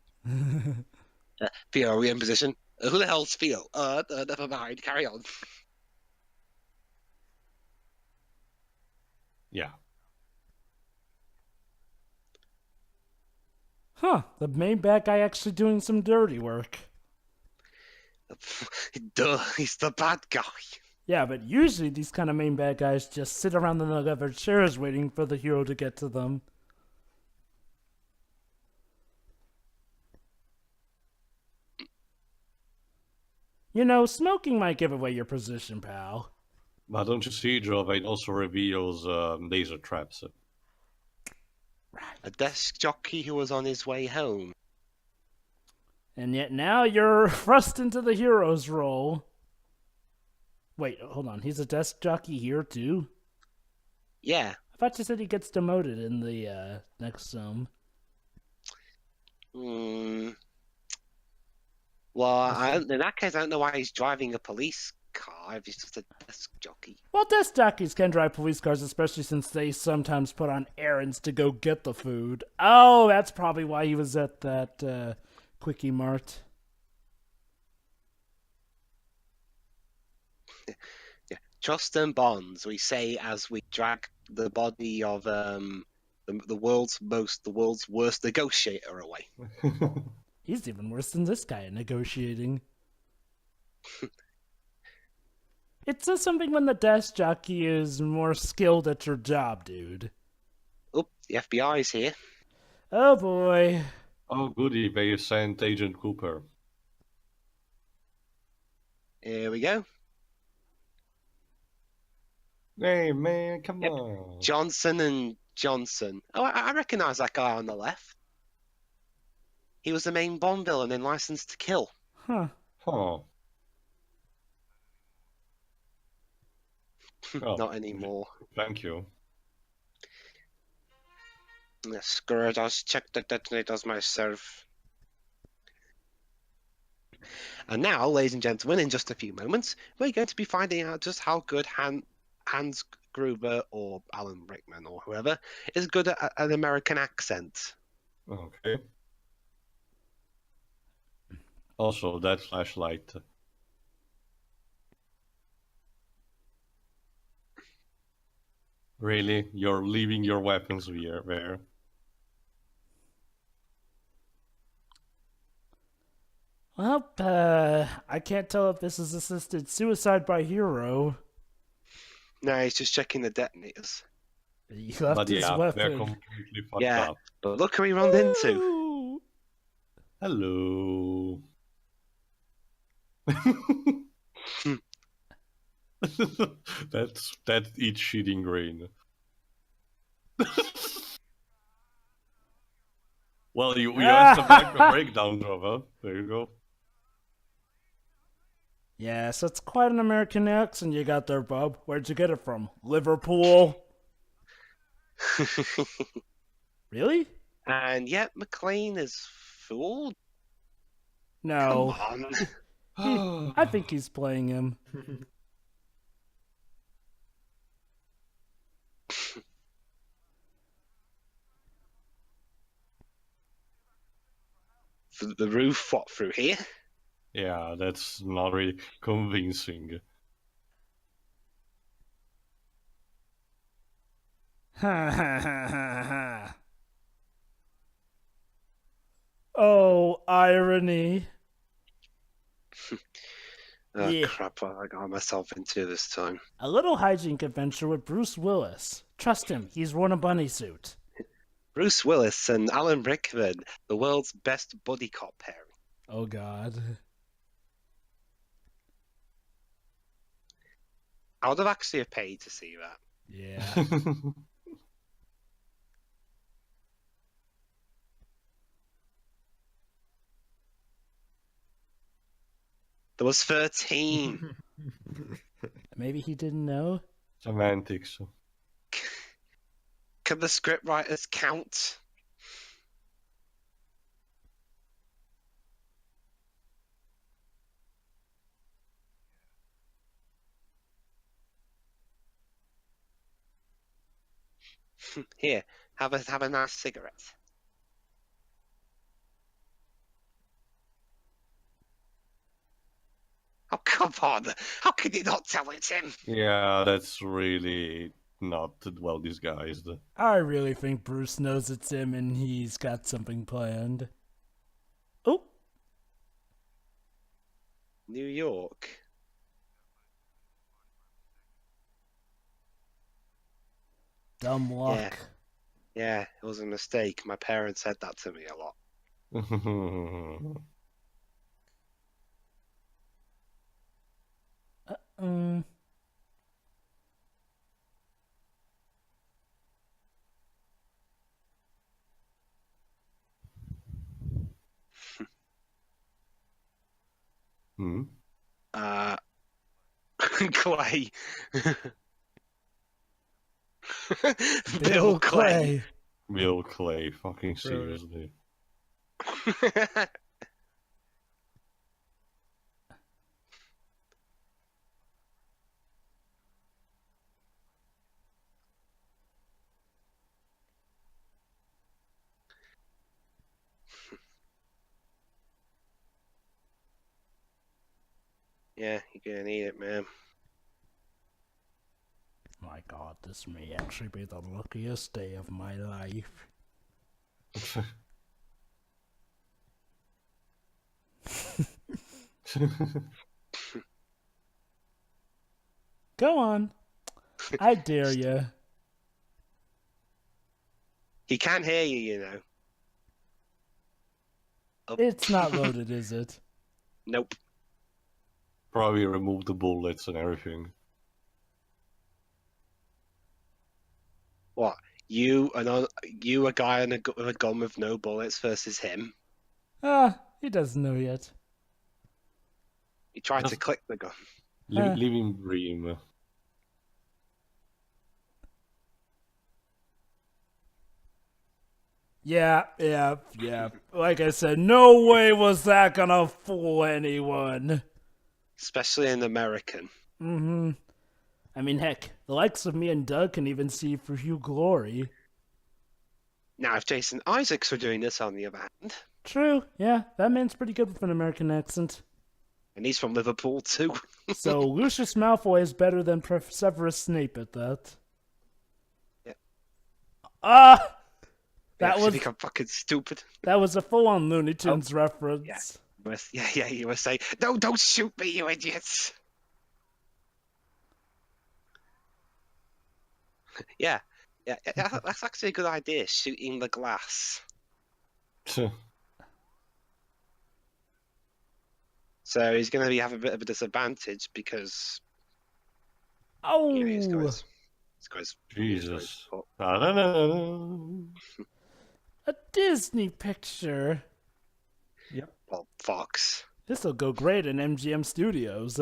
Theo, are we in position? Who the hell's Theo? Never mind. Carry on. Yeah. Huh, the main bad guy actually doing some dirty work. Duh, he's the bad guy. Yeah, but usually these kind of main bad guys just sit around in the leather chairs waiting for the hero to get to them. You know, smoking might give away your position, pal. But don't you see, Jove, it also reveals laser traps. A desk jockey who was on his way home. And yet now you're thrust into the hero's role. Wait, hold on. He's a desk jockey here, too? Yeah. I thought you said he gets demoted in the next film. Well, in that case, I don't know why he's driving a police car if he's just a desk jockey. Well, desk jockeys can drive police cars, especially since they sometimes put on errands to go get the food. Oh, that's probably why he was at that Quickie Mart. Yeah. Trust and bonds, we say as we drag the body of the world's worst negotiator away. He's even worse than this guy at negotiating. It says something when the desk jockey is more skilled at your job, dude. Oh, the FBI's here. Oh boy. Oh, goody, they sent Agent Cooper. Here we go. Hey, man, come Yep. on. Johnson and Johnson. Oh, I recognize that guy on the left. He was the main Bond villain in License to Kill. Huh. Huh. Oh, Not anymore. Thank you. Screw it, I'll check the detonators myself. And now, ladies and gentlemen, in just a few moments, we're going to be finding out just how good Hans Gruber or Alan Rickman or whoever is good at an American accent. Okay. Also, that flashlight. Really? You're leaving your weapons there? Well, I can't tell if this is assisted suicide by hero. No, he's just checking the detonators. He left But his yeah, they're weapon. completely fucked Yeah. up. But look who he runs into. Ooh. Hello. That's eat shitting grain. Well, you have to back the breakdown, Java. There you go. Yes, that's quite an American accent you got there, bub. Where'd you get it from? Liverpool? Really? And yet McLean is fooled. No. Come on. I think he's playing him. Through the roof, what, through here? Yeah, that's not really convincing. Ha ha ha ha ha. Oh, irony. Oh, Yeah. crap, what I got myself into this time. A little hijink adventure with Bruce Willis. Trust him, he's worn a bunny suit. Bruce Willis and Alan Rickman, the world's best buddy cop pairing. Oh god. I would have actually paid to see that. Yeah. There was 13. Maybe he didn't know? Semantics. Can the scriptwriters count? Here, have a nice cigarette. Oh, come on. How can you not tell it's him? Yeah, that's really not well disguised. I really think Bruce knows it's him and he's got something planned. Oh! New York. Dumb luck. Yeah, it was a mistake. My parents said that to me a lot. Clay. Bill Clay. Bill Clay, fucking seriously. Yeah, you're gonna need it, man. My God, this may actually be the luckiest day of my life. Go on. I dare you. He can hear you, you know. Oh. It's not loaded, is it? Nope. Probably remove the bullets and everything. What? You a guy with a gun with no bullets versus him? He doesn't know yet. He tried to click the gun. Living dream. Yeah. Like I said, no way was that gonna fool anyone. Especially an American. Mm-hmm. I mean, heck, the likes of me and Doug can even see for Hugh Glory. Now, if Jason Isaacs were doing this, on the other hand... True, yeah, that man's pretty good with an American accent. And he's from Liverpool, too. So, Lucius Malfoy is better than Severus Snape at that. Yeah. That was... become fucking stupid. That was a full-on Looney Tunes reference. Yeah, you were saying, no, don't shoot me, you idiots! Yeah, that's actually a good idea, shooting the glass. So he's going to have a bit of a disadvantage because... Oh! You know, he's got his Jesus. A Disney picture. Yep. Well, Fox. This'll go great in MGM Studios.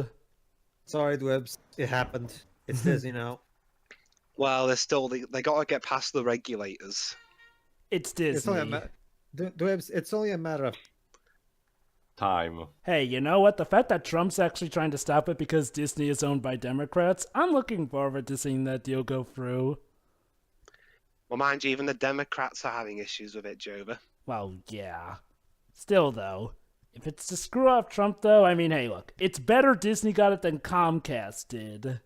Sorry, Dwebs. It happened. It's Disney now. Well, they got to get past the regulators. It's Disney. It's only Dwebs, it's only a matter of time. Hey, you know what? The fact that Trump's actually trying to stop it because Disney is owned by Democrats, I'm looking forward to seeing that deal go through. Well, mind you, even the Democrats are having issues with it, Jova. Well, yeah. Still, though, if it's to screw up Trump, though, I mean, hey, look, it's better Disney got it than Comcast did.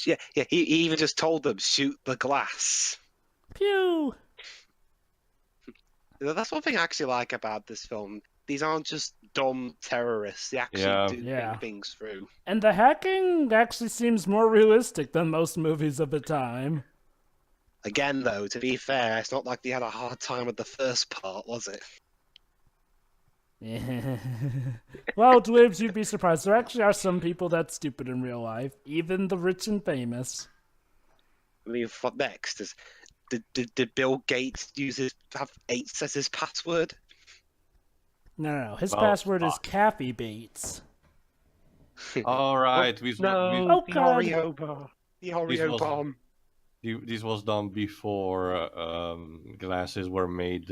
Yeah, he even just told them, shoot the glass. Pew! That's one thing I actually like about this film. These aren't just dumb terrorists. They actually do think things through. And the hacking actually seems more realistic than most movies of the time. Again, though, to be fair, it's not like they had a hard time with the first part, was it? Yeah. Well, Dwibs, you'd be surprised. There actually are some people that stupid in real life, even the rich and famous. I mean, what next? Did Bill Gates have 8 as his password? No. His password is Kathy Bates. All right. The Oreo bar. The Oreo bomb. This was done before glasses were made,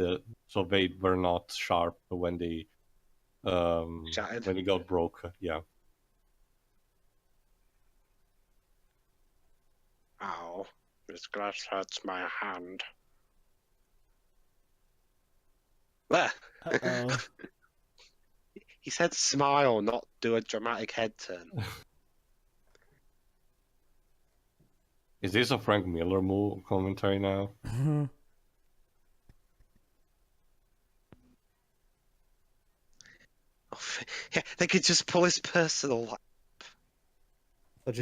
so they were not sharp when they shattered. When it got broke. Yeah. Ow! This glass hurts my hand. Uh-oh. He said smile, not do a dramatic head turn. Is this a Frank Miller commentary now? Yeah, they could just pull his personal life.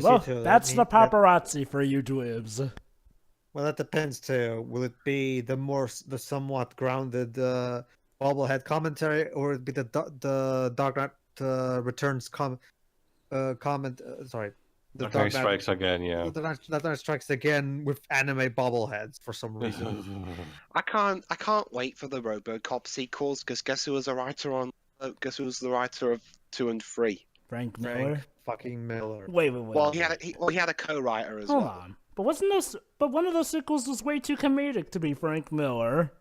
Well, that's the paparazzi for you dweebs. Well, that depends too. Will it be the somewhat grounded bobblehead commentary, or will it be the Dark Knight Returns comment? Sorry, the Dark Knight Strikes Again. Yeah. The Dark Knight Strikes Again with anime bobbleheads for some reason. I can't wait for the RoboCop sequels because guess who was the writer on? Guess who was the writer of 2 and 3? Frank Miller. Fucking Miller. Wait. Well, he had a co-writer as well. Hold on. But one of those sequels was way too comedic to be Frank Miller.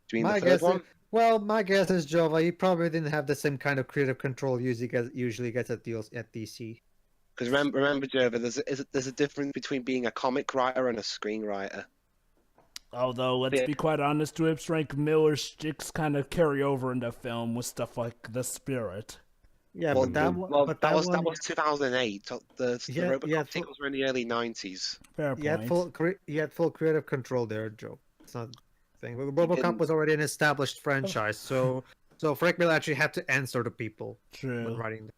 Do you mean the third one? Well, my guess is Jova. He probably didn't have the same kind of creative control usually gets at DC. Because remember, Jova, there's a difference between being a comic writer and a screenwriter. Although, let's be quite honest, with Frank Miller's sticks kind of carry over into film with stuff like The Spirit. Yeah, well, but that was 2008. The RoboCop sequels were in the early 90s. Fair point. He had full creative control there, Joe. It's not a thing. RoboCop was already an established franchise, so Frank Miller actually had to answer to people when writing.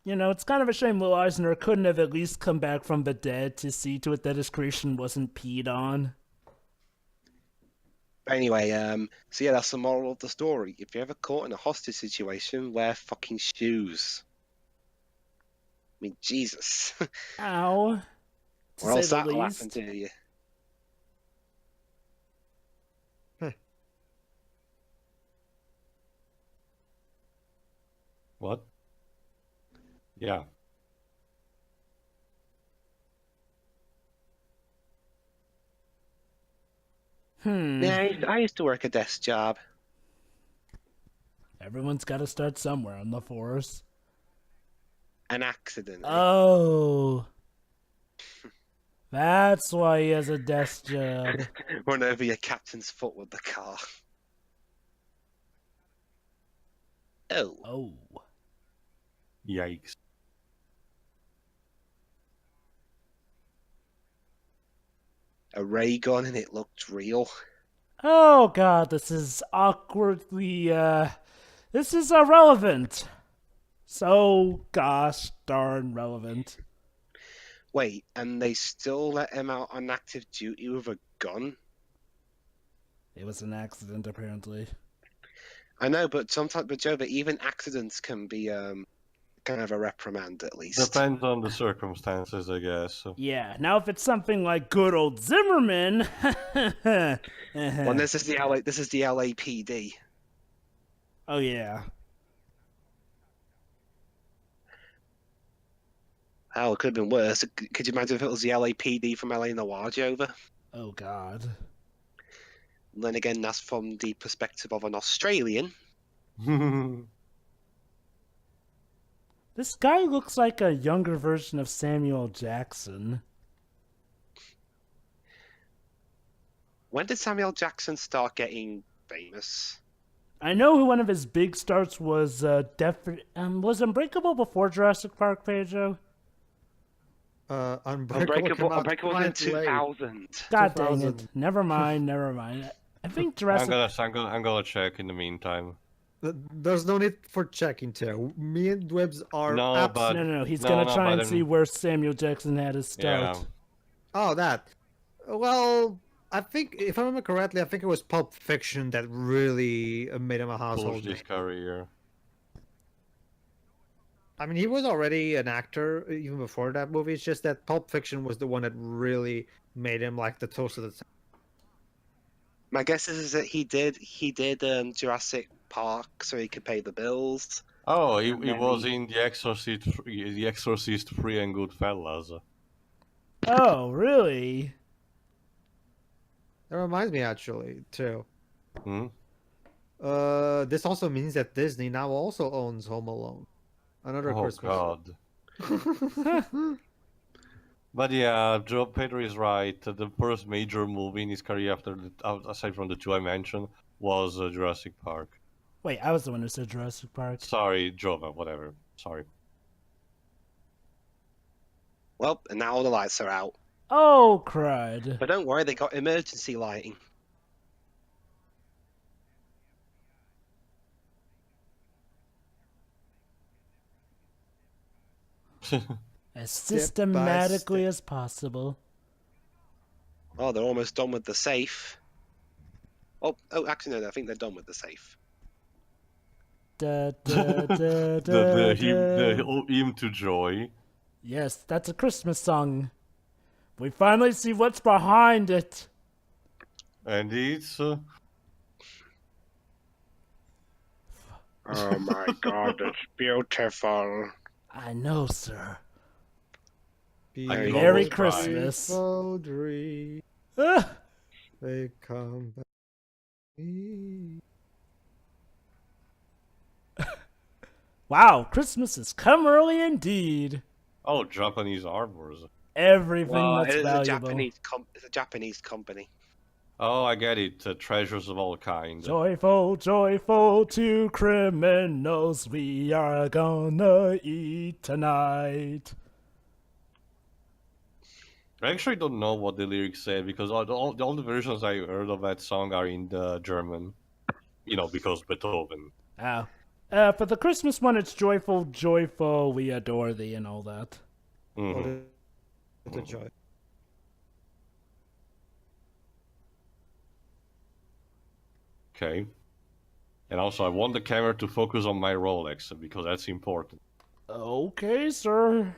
You know, it's kind of a shame Will Eisner couldn't have at least come back from the dead to see to it that his creation wasn't peed on. Anyway, so yeah, that's the moral of the story. If you're ever caught in a hostage situation, wear fucking shoes. I mean, Jesus. Ow. Or else that'll happen to you. What? Yeah. Yeah, I used to work a desk job. Everyone's got to start somewhere on the force. An accident. Oh. That's why he has a desk job. Run over your captain's foot with the car. Oh. Yikes. A ray gun and it looked real. Oh god, this is awkwardly, this is irrelevant. So gosh darn relevant. Wait, and they still let him out on active duty with a gun? It was an accident, apparently. I know, but Joe, even accidents can be, kind of a reprimand at least. Depends on the circumstances, I guess. Yeah, now if it's something like good old Zimmerman. Well, this is the LAPD. Oh yeah. Oh, it could have been worse. Could you imagine if it was the LAPD from LA Noir, Jova? Oh god. And then again, that's from the perspective of an Australian. This guy looks like a younger version of Samuel Jackson. When did Samuel Jackson start getting famous? I know who one of his big starts was. Was Unbreakable before Jurassic Park, Pedro? Unbreakable in 2000. God dang it! Never mind. I think Jurassic. I'm gonna check in the meantime. There's no need for checking too. Me and Dwebs are No. He's gonna try and see where Samuel Jackson had his start. Yeah. Oh, that. Well, I think if I remember correctly, I think it was Pulp Fiction that really made him a household name. His career. I mean, he was already an actor even before that movie. It's just that Pulp Fiction was the one that really made him like the toast of the town. My guess is that he did Jurassic Park so he could pay the bills. Oh, he was in The Exorcist 3 and Goodfellas. Oh, really? That reminds me, actually, too. Hmm? This also means that Disney now also owns Home Alone. Another Christmas. Oh, God. But yeah, Joe Pedro is right. The first major movie in his career aside from the two I mentioned, was Jurassic Park. Wait, I was the one who said Jurassic Park. Sorry, Jova, whatever. Sorry. Well, and now all the lights are out. Oh, crud. But don't worry, they got emergency lighting. As systematically as possible. Oh, they're almost done with the safe. Oh, actually, no, I think they're done with the safe. Da, da, da, da, the hymn to joy. Yes, that's a Christmas song. We finally see what's behind it. And it's... Oh my god, it's beautiful. I know, sir. I Merry almost cried. Christmas. Beautiful dream, Ah, they come back. wow, Christmas has come early indeed. Oh, Japanese armors. Everything Well, that's it is valuable. it's a Japanese company. Oh, I get it. Treasures of all kinds. Joyful, joyful to criminals, we are gonna eat tonight. I actually don't know what the lyrics say because all the versions I heard of that song are in the German. You know, because Beethoven. Oh. For the Christmas one, it's joyful, joyful, we adore thee, and all that. Mhm. What a joy. Okay. And also, I want the camera to focus on my Rolex because that's important. Okay, sir.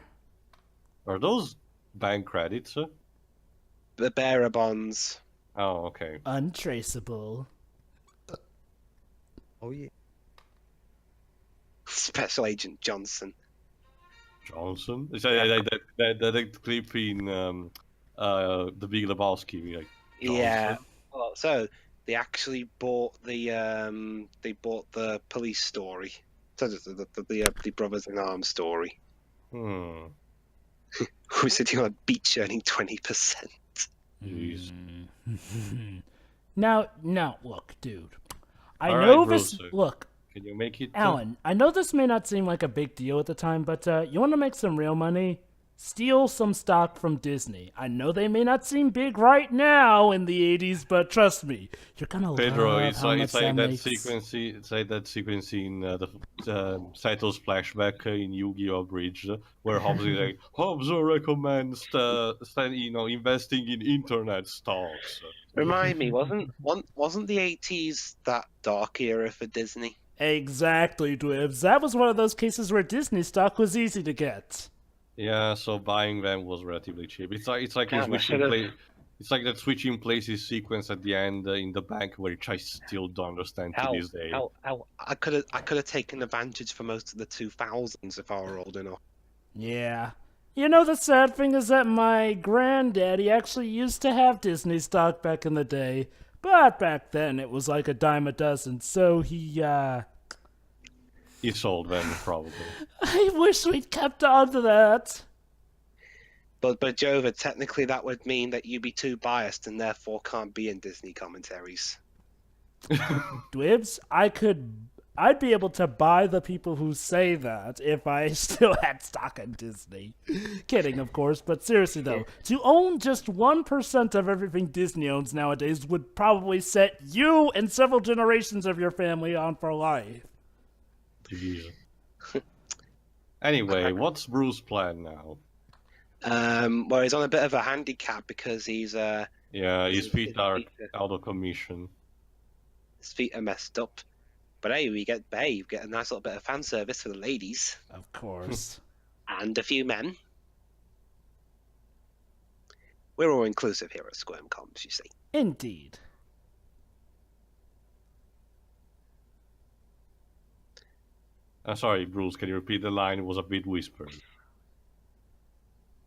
Are those bank credits? The bearer bonds. Oh, okay. Untraceable. Oh yeah. Special Agent Johnson. Johnson? Is that clip in The Big Lebowski? Like, Yeah. Johnson? Well, so they actually bought the police story. So the brothers in arms story. Hmm. Who's sitting on a beach earning 20%. Jeez. Now, look, dude. I All know right, this. Bruce. Look, Can you make it? Alan, I know this may not seem like a big deal at the time, but you want to make some real money? Steal some stock from Disney. I know they may not seem big right now in the 80s, but trust me, you're gonna Pedro, love it's how like much it's like that that makes. sequence. It's like that sequence in the Sato's flashback in Yu-Gi-Oh! Bridge, where Hobbs is like, Hobbs recommends investing in internet stocks. Remind me, wasn't the 80s that dark era for Disney? Exactly, Dwibs. That was one of those cases where Disney stock was easy to get. Yeah, so buying them was relatively cheap. It's like Damn, I switching should've- place. It's like that switching places sequence at the end in the bank, which I still don't understand to this day. I could have taken advantage for most of the 2000s if I were old enough. Yeah. You know, the sad thing is that my granddaddy actually used to have Disney stock back in the day. But back then, it was like a dime a dozen, so he sold them, probably. I wish we'd kept on to that. But Jova, technically that would mean that you'd be too biased and therefore can't be in Disney commentaries. Dwibs, I'd be able to buy the people who say that if I still had stock in Disney. Kidding, of course, but seriously though, to own just 1% of everything Disney owns nowadays would probably set you and several generations of your family on for life. Jeez. Anyway, what's Bruce's plan now? Well, he's on a bit of a handicap because he's Yeah, his feet are out of commission. his feet are messed up. But hey, you get a nice little bit of fan service for the ladies Of course. and a few men. We're all inclusive here at Squirm Comms, you see. Indeed. Sorry, Bruce, can you repeat the line? It was a bit whispered.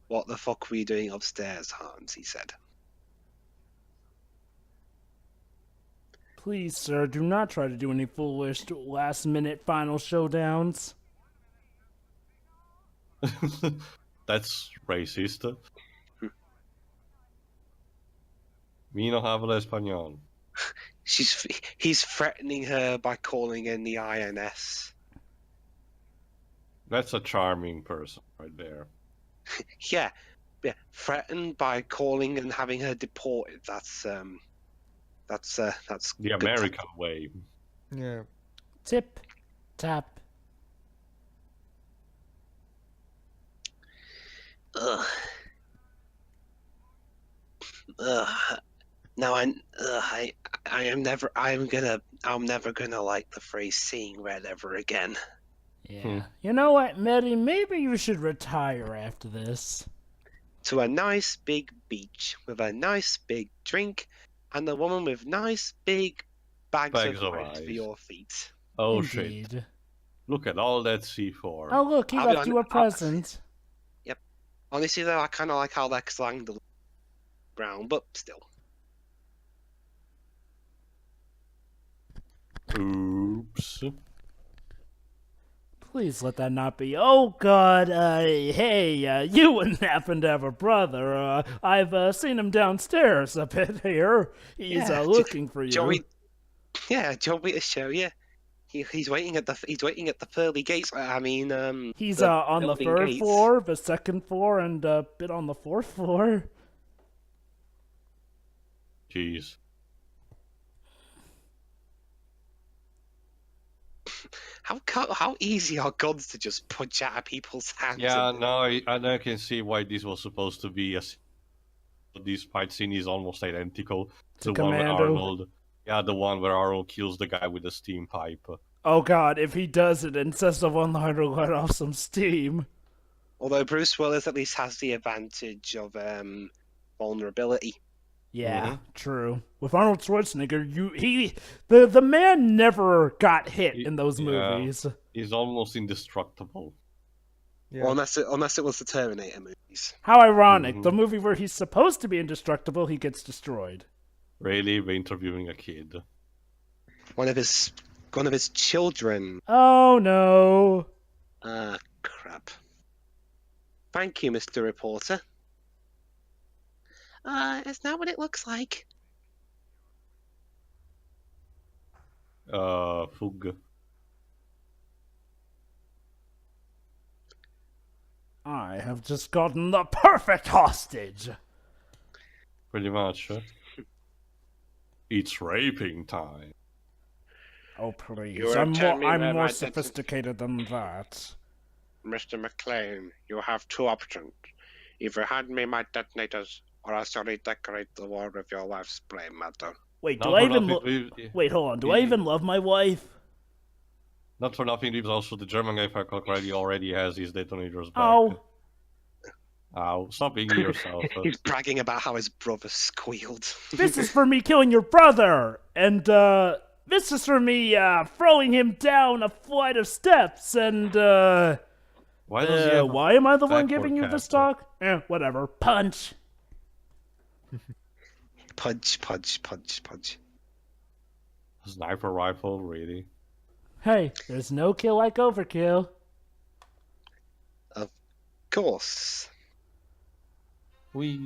What the fuck were you doing upstairs, Hans? He said. Please, sir, do not try to do any foolish last-minute final showdowns. That's racist. Mi no habla español. He's threatening her by calling in the INS. That's a charming person right there. Yeah, threatened by calling and having her deported. That's The good American way. Yeah. Tip, tap. Ugh. Ugh. Now I'm never gonna like the phrase "seeing red" ever again. Yeah. You know what, Medi? Maybe you should retire after this. To a nice big beach with a nice big drink and a woman with nice big bags Bags of of rice for ice. your feet. Oh shit. Indeed. Look at all that C4. Oh, look, he I'll be left you a present. Honestly, though, I kind of like how they're slanged the ground, but still. Oops. Please let that not be. Oh God, hey, you wouldn't happen to have a brother. I've seen him downstairs a bit here. He's Yeah, looking for you. Joey, do you want me to show you? He's waiting at the pearly gates. I mean, He's on the building third gates. floor, the second floor, and a bit on the fourth floor. Jeez. How easy are guns to just punch out of people's hands? Yeah, now I can see why this was supposed to be this fight scene is almost identical to the one where Commando. Arnold. Yeah, the one where Arnold kills the guy with the steam pipe. Oh God, if he does it, instead of one line to let off some steam. Although Bruce Willis at least has the advantage of vulnerability. Yeah, true. With Arnold Schwarzenegger, the man never got hit in those movies. He's almost indestructible. Yeah. Well, unless it was the Terminator movies. How ironic! The movie where he's supposed to be indestructible, he gets destroyed. Really, we're interviewing a kid. One of his children. Oh no! Ah, crap. Thank you, Mr. Reporter. It's not what it looks like. Fug. I have just gotten the perfect hostage. Pretty much. It's raping time. Oh please! You I'm tell me where more my sophisticated than that. Mr. McLean, you have two options. Either hand me my detonators, or else you'll redecorate the wall with your wife's spray matter. Wait, Not do I for even? nothing, Wait, hold on. Do I even love my wife? Not for nothing, Reeves, also the German guy, if I recall correctly, already has his detonators back. Oh. Ow, stop being yourself. He's bragging about how his brother squealed. This is for me killing your brother, and this is for me throwing him down a flight of steps, and Why does he have a why am I the one backward giving you this cat? talk? Whatever. Punch. Punch, punch, punch, punch. Sniper rifle, really? Hey, there's no kill like overkill. Of course. Whee.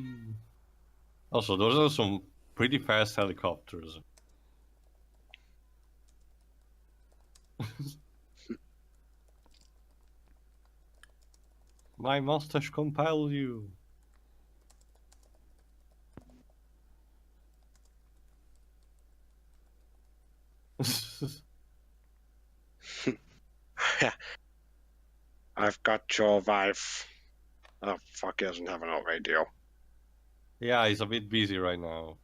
Also, those are some pretty fast helicopters. My mustache compels you. I've got your wife. Oh, fuck, he doesn't have an old radio. Yeah, he's a bit busy right now.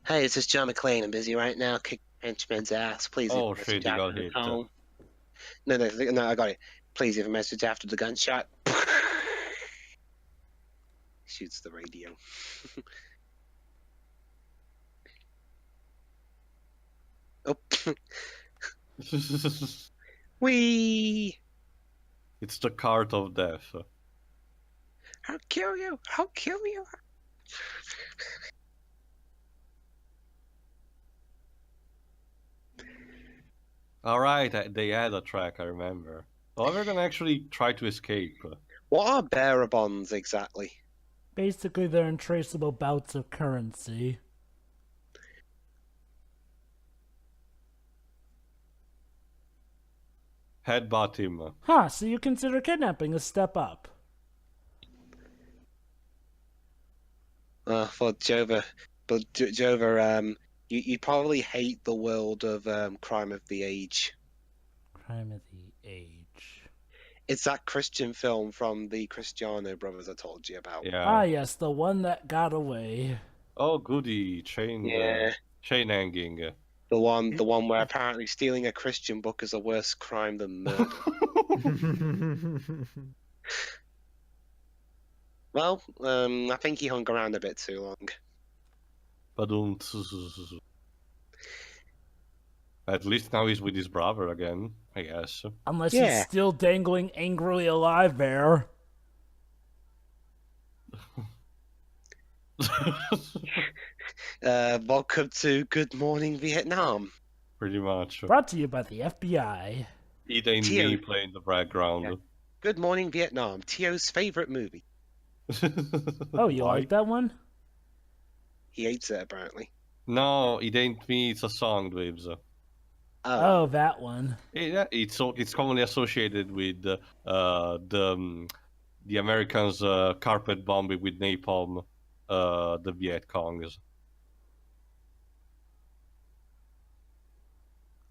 Hey, this is John McClane. I'm busy right now. Kick henchman's ass. Please leave Oh, a shit, message you after got the hit. tone. No, I got it. Please leave a message after the gunshot. Shoots the radio. Oh. Whee! It's the cart of death. I'll kill you! I'll kill you! Alright, they had a track, I remember. Oh, we're gonna actually try to escape. What are bearer bonds exactly? Basically, they're untraceable bouts of currency. headbutt him. Huh, so you consider kidnapping a step up? For Jova, but Jova, you probably hate the world of Crime of the Age. Crime of the Age. It's that Christian film from the Cristiano brothers I told you about. Yeah. Ah, yes, the one that got away. Oh, goody. Chain hanging. The one where apparently stealing a Christian book is a worse crime than murder. Well, I think he hung around a bit too long. At least now he's with his brother again, I guess. Unless he's still dangling angrily alive there. Welcome to Good Morning Vietnam. Pretty much. Brought to you by the FBI. It ain't me playing the background. Yeah. Good Morning Vietnam, Tio's favorite movie. Oh, you like that one? He hates it, apparently. No, it ain't me, it's a song, Dweebs. Oh, that one. Yeah, it's commonly associated with the Americans carpet bombing with napalm the Viet Congs.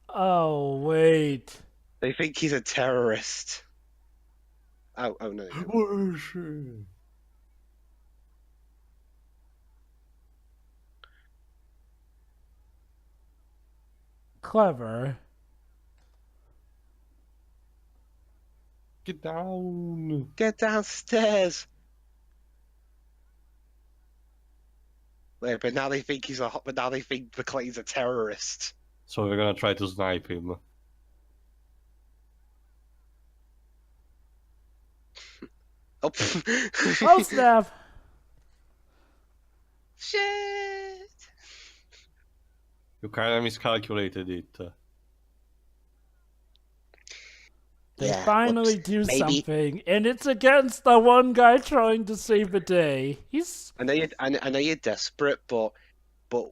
Oh, wait. They think he's a terrorist. Oh no. Where is she? Clever. Get down. Get downstairs. Wait, but now they think McClane's a terrorist. So we're gonna try to snipe him. Oh, Oh, snap. Shit. You kind of miscalculated it. They finally do something, and it's against the one guy trying to save the day. I know you're desperate, but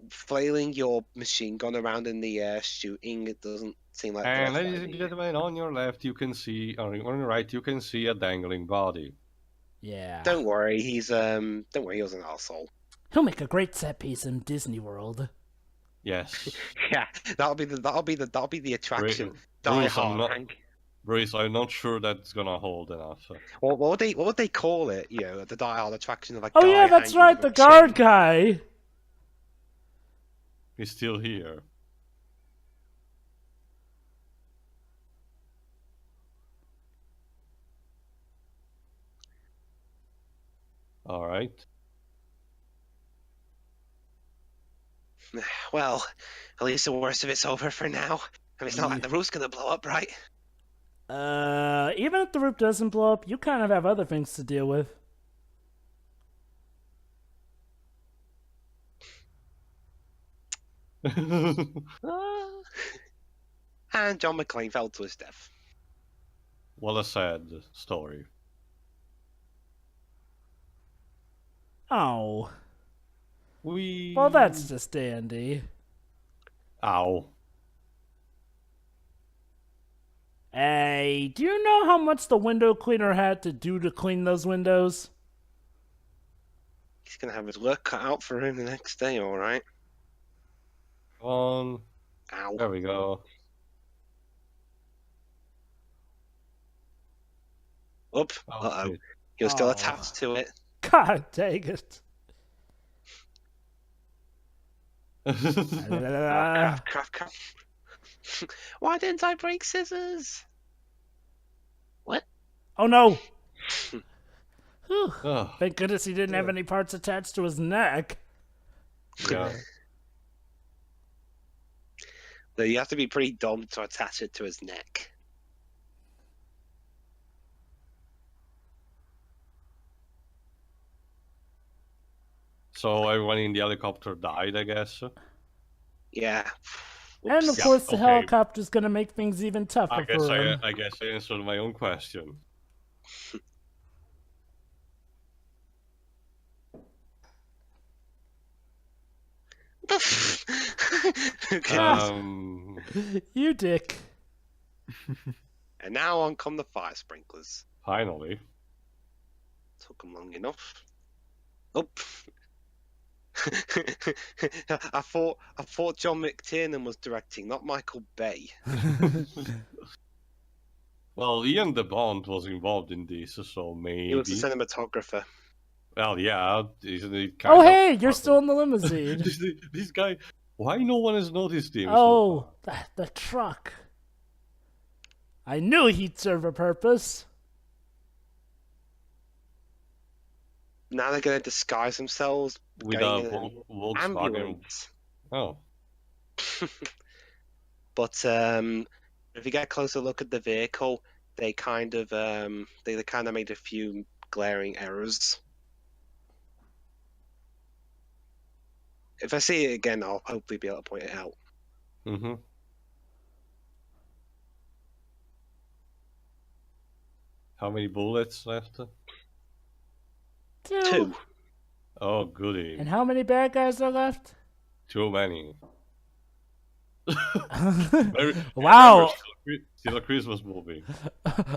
flailing your machine gun around in the air, shooting, it doesn't seem like. And ladies and gentlemen, on your left you can see, on your right you can see a dangling body. Yeah. Don't worry, he was an arsehole. He'll make a great set piece in Disney World. Yes. Yeah, that'll be the attraction. Die Hard. Bruce, I'm not sure that's gonna hold enough. What would they call it? You know, the Die Hard attraction of like. Oh yeah, that's right, the guard guy. He's still here. All right. Well, at least the worst of it's over for now. I mean, it's not like the roof's gonna blow up, right? Even if the roof doesn't blow up, you kind of have other things to deal with. And John McClane fell to his death. What a sad story. Oh. Well, that's just dandy. Ow. Hey, do you know how much the window cleaner had to do to clean those windows? He's gonna have his work cut out for him the next day, alright? Come on. Ow. There we go. Oop. Uh-oh. He was still attached to it. God dang it. Crap. Why didn't I break scissors? What? Oh no! Thank goodness he didn't have any parts attached to his neck. Yeah. Though you have to be pretty dumb to attach it to his neck. So everyone in the helicopter died, I guess. Yeah. And of course, the helicopter's gonna make things even tougher for him. I guess I answered my own question. You dick. And now on come the fire sprinklers. Finally. Took them long enough. Oh. I thought John McTiernan was directing, not Michael Bay. Well, Ian de Bond was involved in this, so maybe. He was the cinematographer. Well, yeah, isn't it kind Oh, of... hey, you're still in the limousine. This guy, why no one has noticed him? Oh, the truck. I knew he'd serve a purpose. Now they're going to disguise themselves With going a in an Volkswagen. ambulance. Oh. But if you get a closer look at the vehicle, they kind of made a few glaring errors. If I see it again, I'll hopefully be able to point it out. Mm-hmm. How many bullets left? Two. Oh, goody. And how many bad guys are left? Too many. Wow. Still a Christmas movie.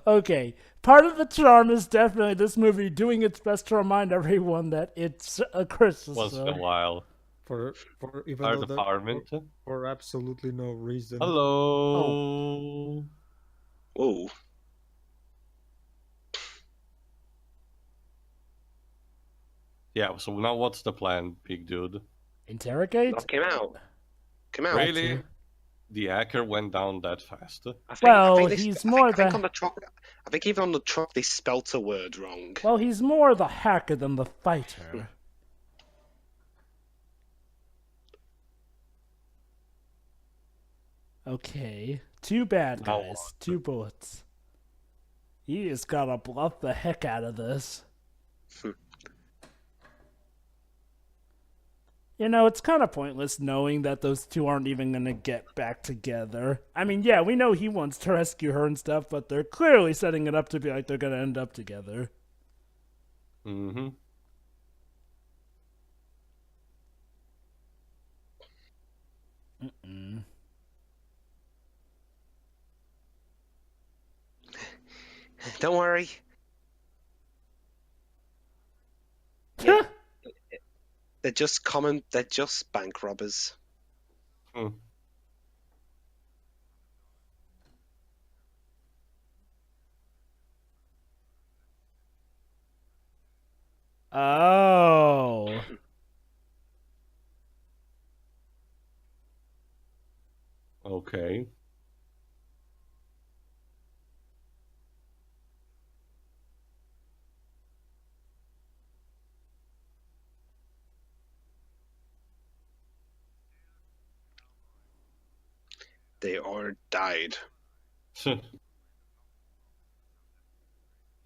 Okay. Part of the charm is definitely this movie doing its best to remind everyone that it's a Christmas Once in film. a while. For even Fire though department. for absolutely no reason. Hello. Whoa. Yeah, so now what's the plan, big dude? Interrogate? Knock him out. Come out. Really? The hacker went down that fast? He's more I think the... on the truck. I think even on the truck they spelt a word wrong. Well, he's more the hacker than the fighter. Okay. 2 bad guys. 2 bullets. He just gotta bluff the heck out of this. You know, it's kind of pointless knowing that those 2 aren't even gonna get back together. I mean, yeah, we know he wants to rescue her and stuff, but they're clearly setting it up to be like they're gonna end up together. Mm-hmm. Mm-mm. Don't worry. Yeah. They're just bank robbers. Hmm. Oh. Okay. They all died.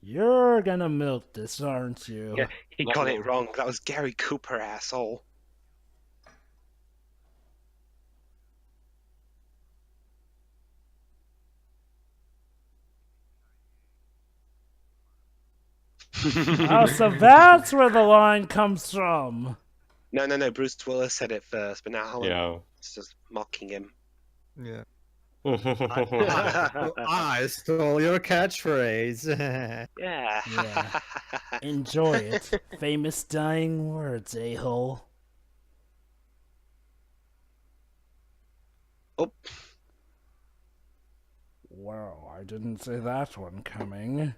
You're gonna milk this, aren't you? Yeah, he got it wrong. That was Gary Cooper, asshole. Oh, so that's where the line comes from. No. Bruce Willis said it first, but now Alan is just mocking him. Yeah. Yeah. I stole your catchphrase. Yeah. Yeah. Enjoy it. Famous dying words, a-hole. Oh. Well, I didn't see that one coming.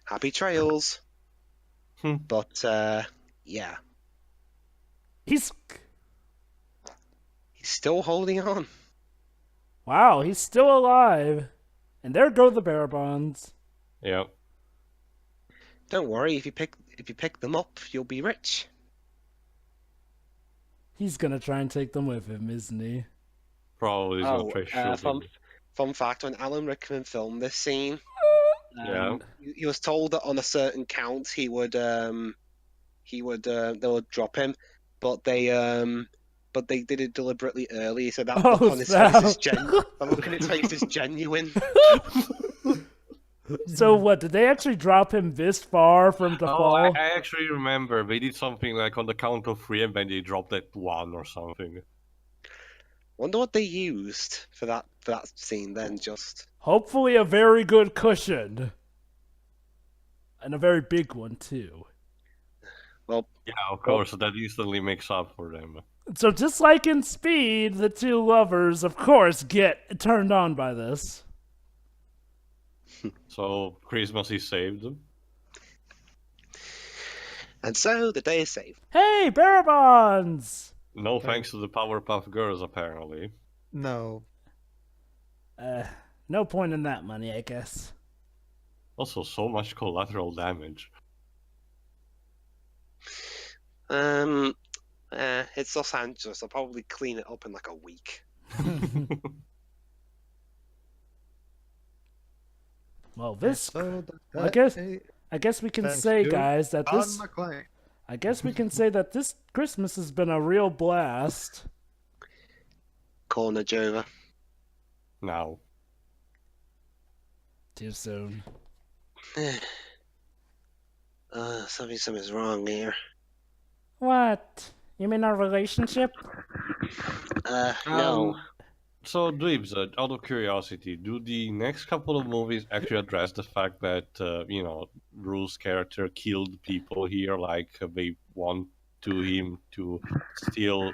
Happy trails. But, yeah. He's still holding on. Wow, he's still alive. And there go the bear bonds. Yep. Don't worry, if you pick them up, you'll be rich. He's gonna try and take them with him, isn't he? Probably is gonna try shooting. Fun fact, when Alan Rickman filmed this scene, he was told that on a certain count they would drop him, but they did it deliberately early, so that look on his face is genuine. So what, did they actually drop him this far from the fall? I actually remember they did something like on the count of 3 and then they dropped at 1 or something. Wonder what they used for that scene. Then just Hopefully, a very good cushion, and a very big one too. well, Yeah, of course, that instantly makes up for them. So just like in Speed, the two lovers, of course, get turned on by this. So Christmas is saved. and so the day is saved. Hey, bearer bonds! No thanks to the Powerpuff Girls, apparently. No. No point in that money, I guess. Also, so much collateral damage. It's Los Angeles. I'll probably clean it up in like a week. Well, this. So I guess we can Thanks, say, dude. guys, that Don this. McClane. I guess we can say that this Christmas has been a real blast. Corner Jova. Now. Too soon. Something's wrong here. What? You mean our relationship? No. So, Dweebs, out of curiosity, do the next couple of movies actually address the fact that, Bruce's character killed people here, like they want him to still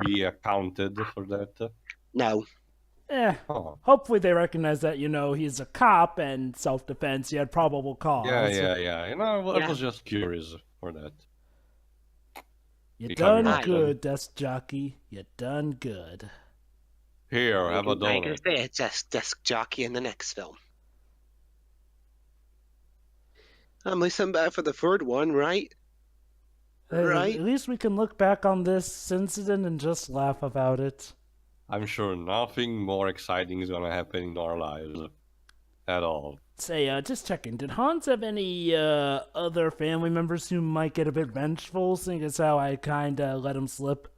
be accounted for that? No. Oh. Hopefully they recognize that, he's a cop and self-defense, he had probable cause. Yeah. I was just curious for that. You Becoming done awesome. good, desk jockey. You done good. Here, have a I'm gonna donut. say it's just desk jockey in the next film. At least I'm back for the third one, right? Right. At least we can look back on this incident and just laugh about it. I'm sure nothing more exciting is gonna happen in our lives. At all. Say, just checking, did Hans have any other family members who might get a bit vengeful, seeing as how I kinda let him slip?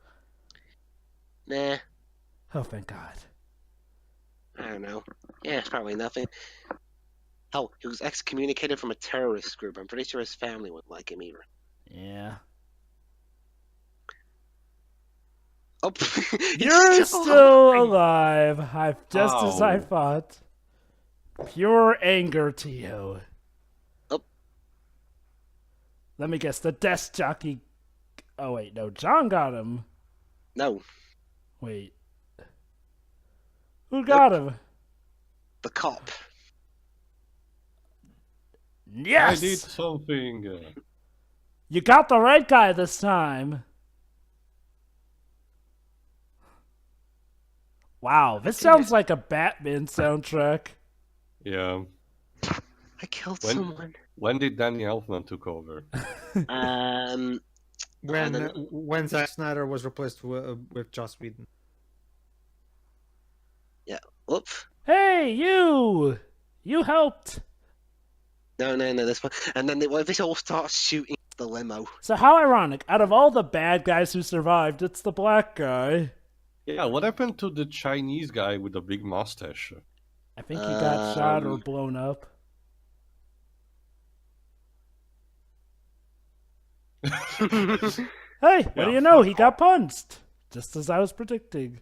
Nah, Oh, thank God. I don't know. Yeah, it's probably nothing. Hell, he was excommunicated from a terrorist group. I'm pretty sure his family wouldn't like him either. Yeah. Oh, You're still alive, just as I Ow. thought. Pure anger to you. Oh. Let me guess, the desk jockey... Oh, wait, no, John got him. No, Wait. Who got him? the cop. Yes! I did something. You got the right guy this time. Wow, this sounds like a Batman soundtrack. Yeah. I killed When- someone. When did Danny Elfman took over? When Zack Snyder was replaced with Joss Whedon. Whoop. Hey, you! You helped. No, this one. And then this all starts shooting the limo. So how ironic. Out of all the bad guys who survived, it's the black guy. Yeah, what happened to the Chinese guy with the big mustache? I think he got shot or blown up. Hey, what do you know? He got punched. Just as I was predicting.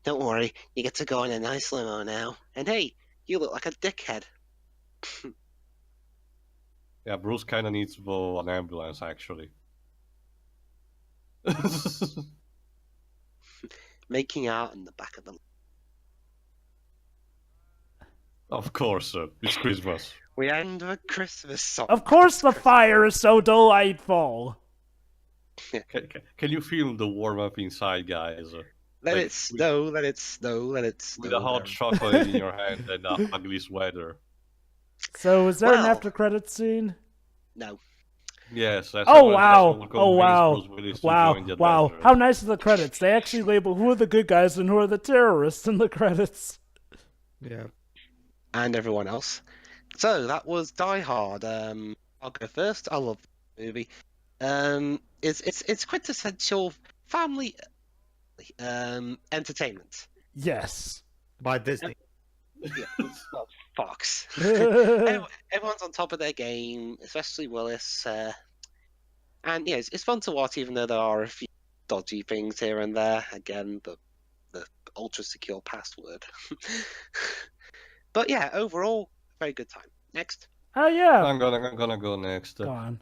Don't worry, you get to go in a nice limo now. And hey, you look like a dickhead. Yeah, Bruce kind of needs an ambulance, actually. Making out in the back of the... Of course, it's Christmas. We end with Christmas song. Of course the fire is so delightful. Can you feel the warm up inside, guys? Let like, it snow, let it snow, let it snow. With a hot chocolate in your hand and the ugly sweater. So is there an Well- after credits scene? No. Yes. That's Oh how wow! Bruce Oh wow! Willis to Wow! join the Wow! Avengers. How nice are the credits? They actually label who are the good guys and who are the terrorists in the credits. Yeah. And everyone else. So that was Die Hard. I'll go first. I love the movie. It's quintessential family entertainment. Yes. By Disney. Yeah, it's not Fox. Everyone's on top of their game, especially Willis. And yeah, it's fun to watch, even though there are a few dodgy things here and there. Again, the ultra secure password. But yeah, overall, very good time. Next. Oh yeah. I'm gonna go next. Go on.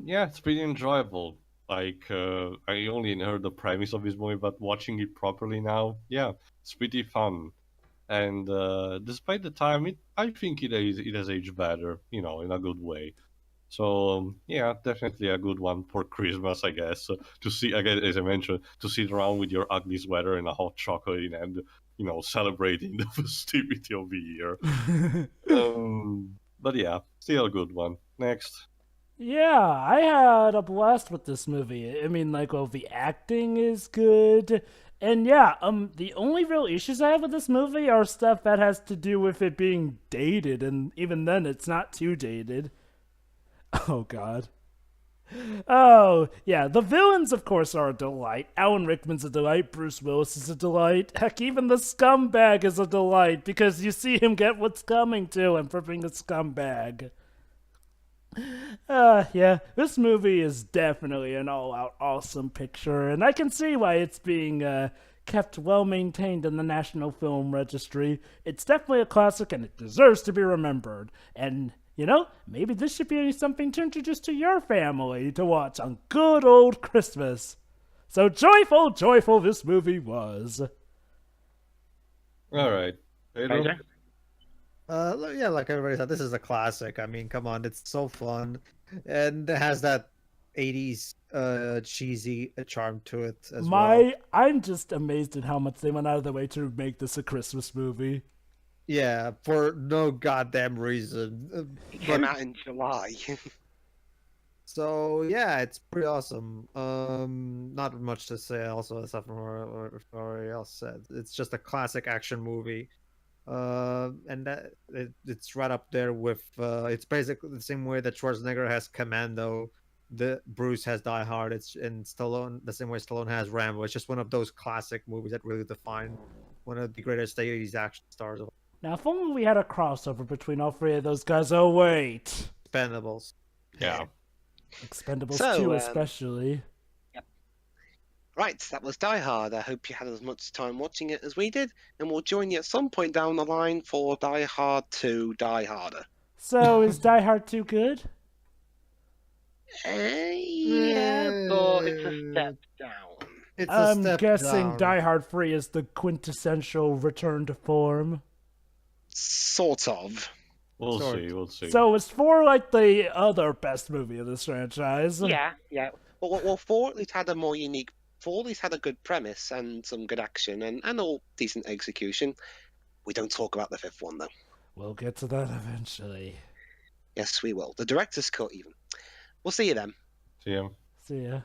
Yeah, it's pretty enjoyable. Like, I only heard the premise of this movie, but watching it properly now, yeah, it's pretty fun. And despite the time, I think it has aged better, in a good way. So yeah, definitely a good one for Christmas, I guess. To see, again, as I mentioned, to sit around with your ugly sweater and a hot chocolate and celebrating the festivity of the year. But yeah, still a good one. Next. Yeah, I had a blast with this movie. I mean, like, well, the acting is good. And yeah, the only real issues I have with this movie are stuff that has to do with it being dated, and even then it's not too dated. Oh god. Oh, yeah, the villains, of course, are a delight. Alan Rickman's a delight, Bruce Willis is a delight. Heck, even the scumbag is a delight, because you see him get what's coming to him for being a scumbag. Yeah, this movie is definitely an all-out awesome picture, and I can see why it's being kept well-maintained in the National Film Registry. It's definitely a classic, and it deserves to be remembered. And, maybe this should be something to introduce to your family to watch on good old Christmas. So joyful, joyful this movie was. All right. Pedro? Yeah, like everybody said, this is a classic. I mean, come on, it's so fun, and it has that 80s cheesy charm to it as well. I'm just amazed at how much they went out of their way to make this a Christmas movie. Yeah, for no goddamn reason. It came out in July. So yeah, it's pretty awesome. Not much to say. Also, aside from what everybody else said, it's just a classic action movie. And that it's right up there with it's basically the same way that Schwarzenegger has Commando, the Bruce has Die Hard. It's in Stallone the same way Stallone has Rambo. It's just one of those classic movies that really define one of the greatest 80s action stars of Now, if only we had a crossover between all three of those guys. Oh wait, Expendables. Yeah. Expendables So, 2 especially. Right, that was Die Hard. I hope you had as much time watching it as we did, and we'll join you at some point down the line for Die Hard 2, Die Harder. So, is Die Hard 2 good? Yeah, but it's a step down. I'm guessing Die Hard 3 is the quintessential return to form. Sort of. We'll see. So it's 4 like the other best movie of this franchise. Yeah. Well, 4 at least had a more unique. 4 at least had a good premise and some good action and all decent execution. We don't talk about the 5th one though. We'll get to that eventually. Yes, we will. The director's cut even. We'll see you then. See ya. See ya.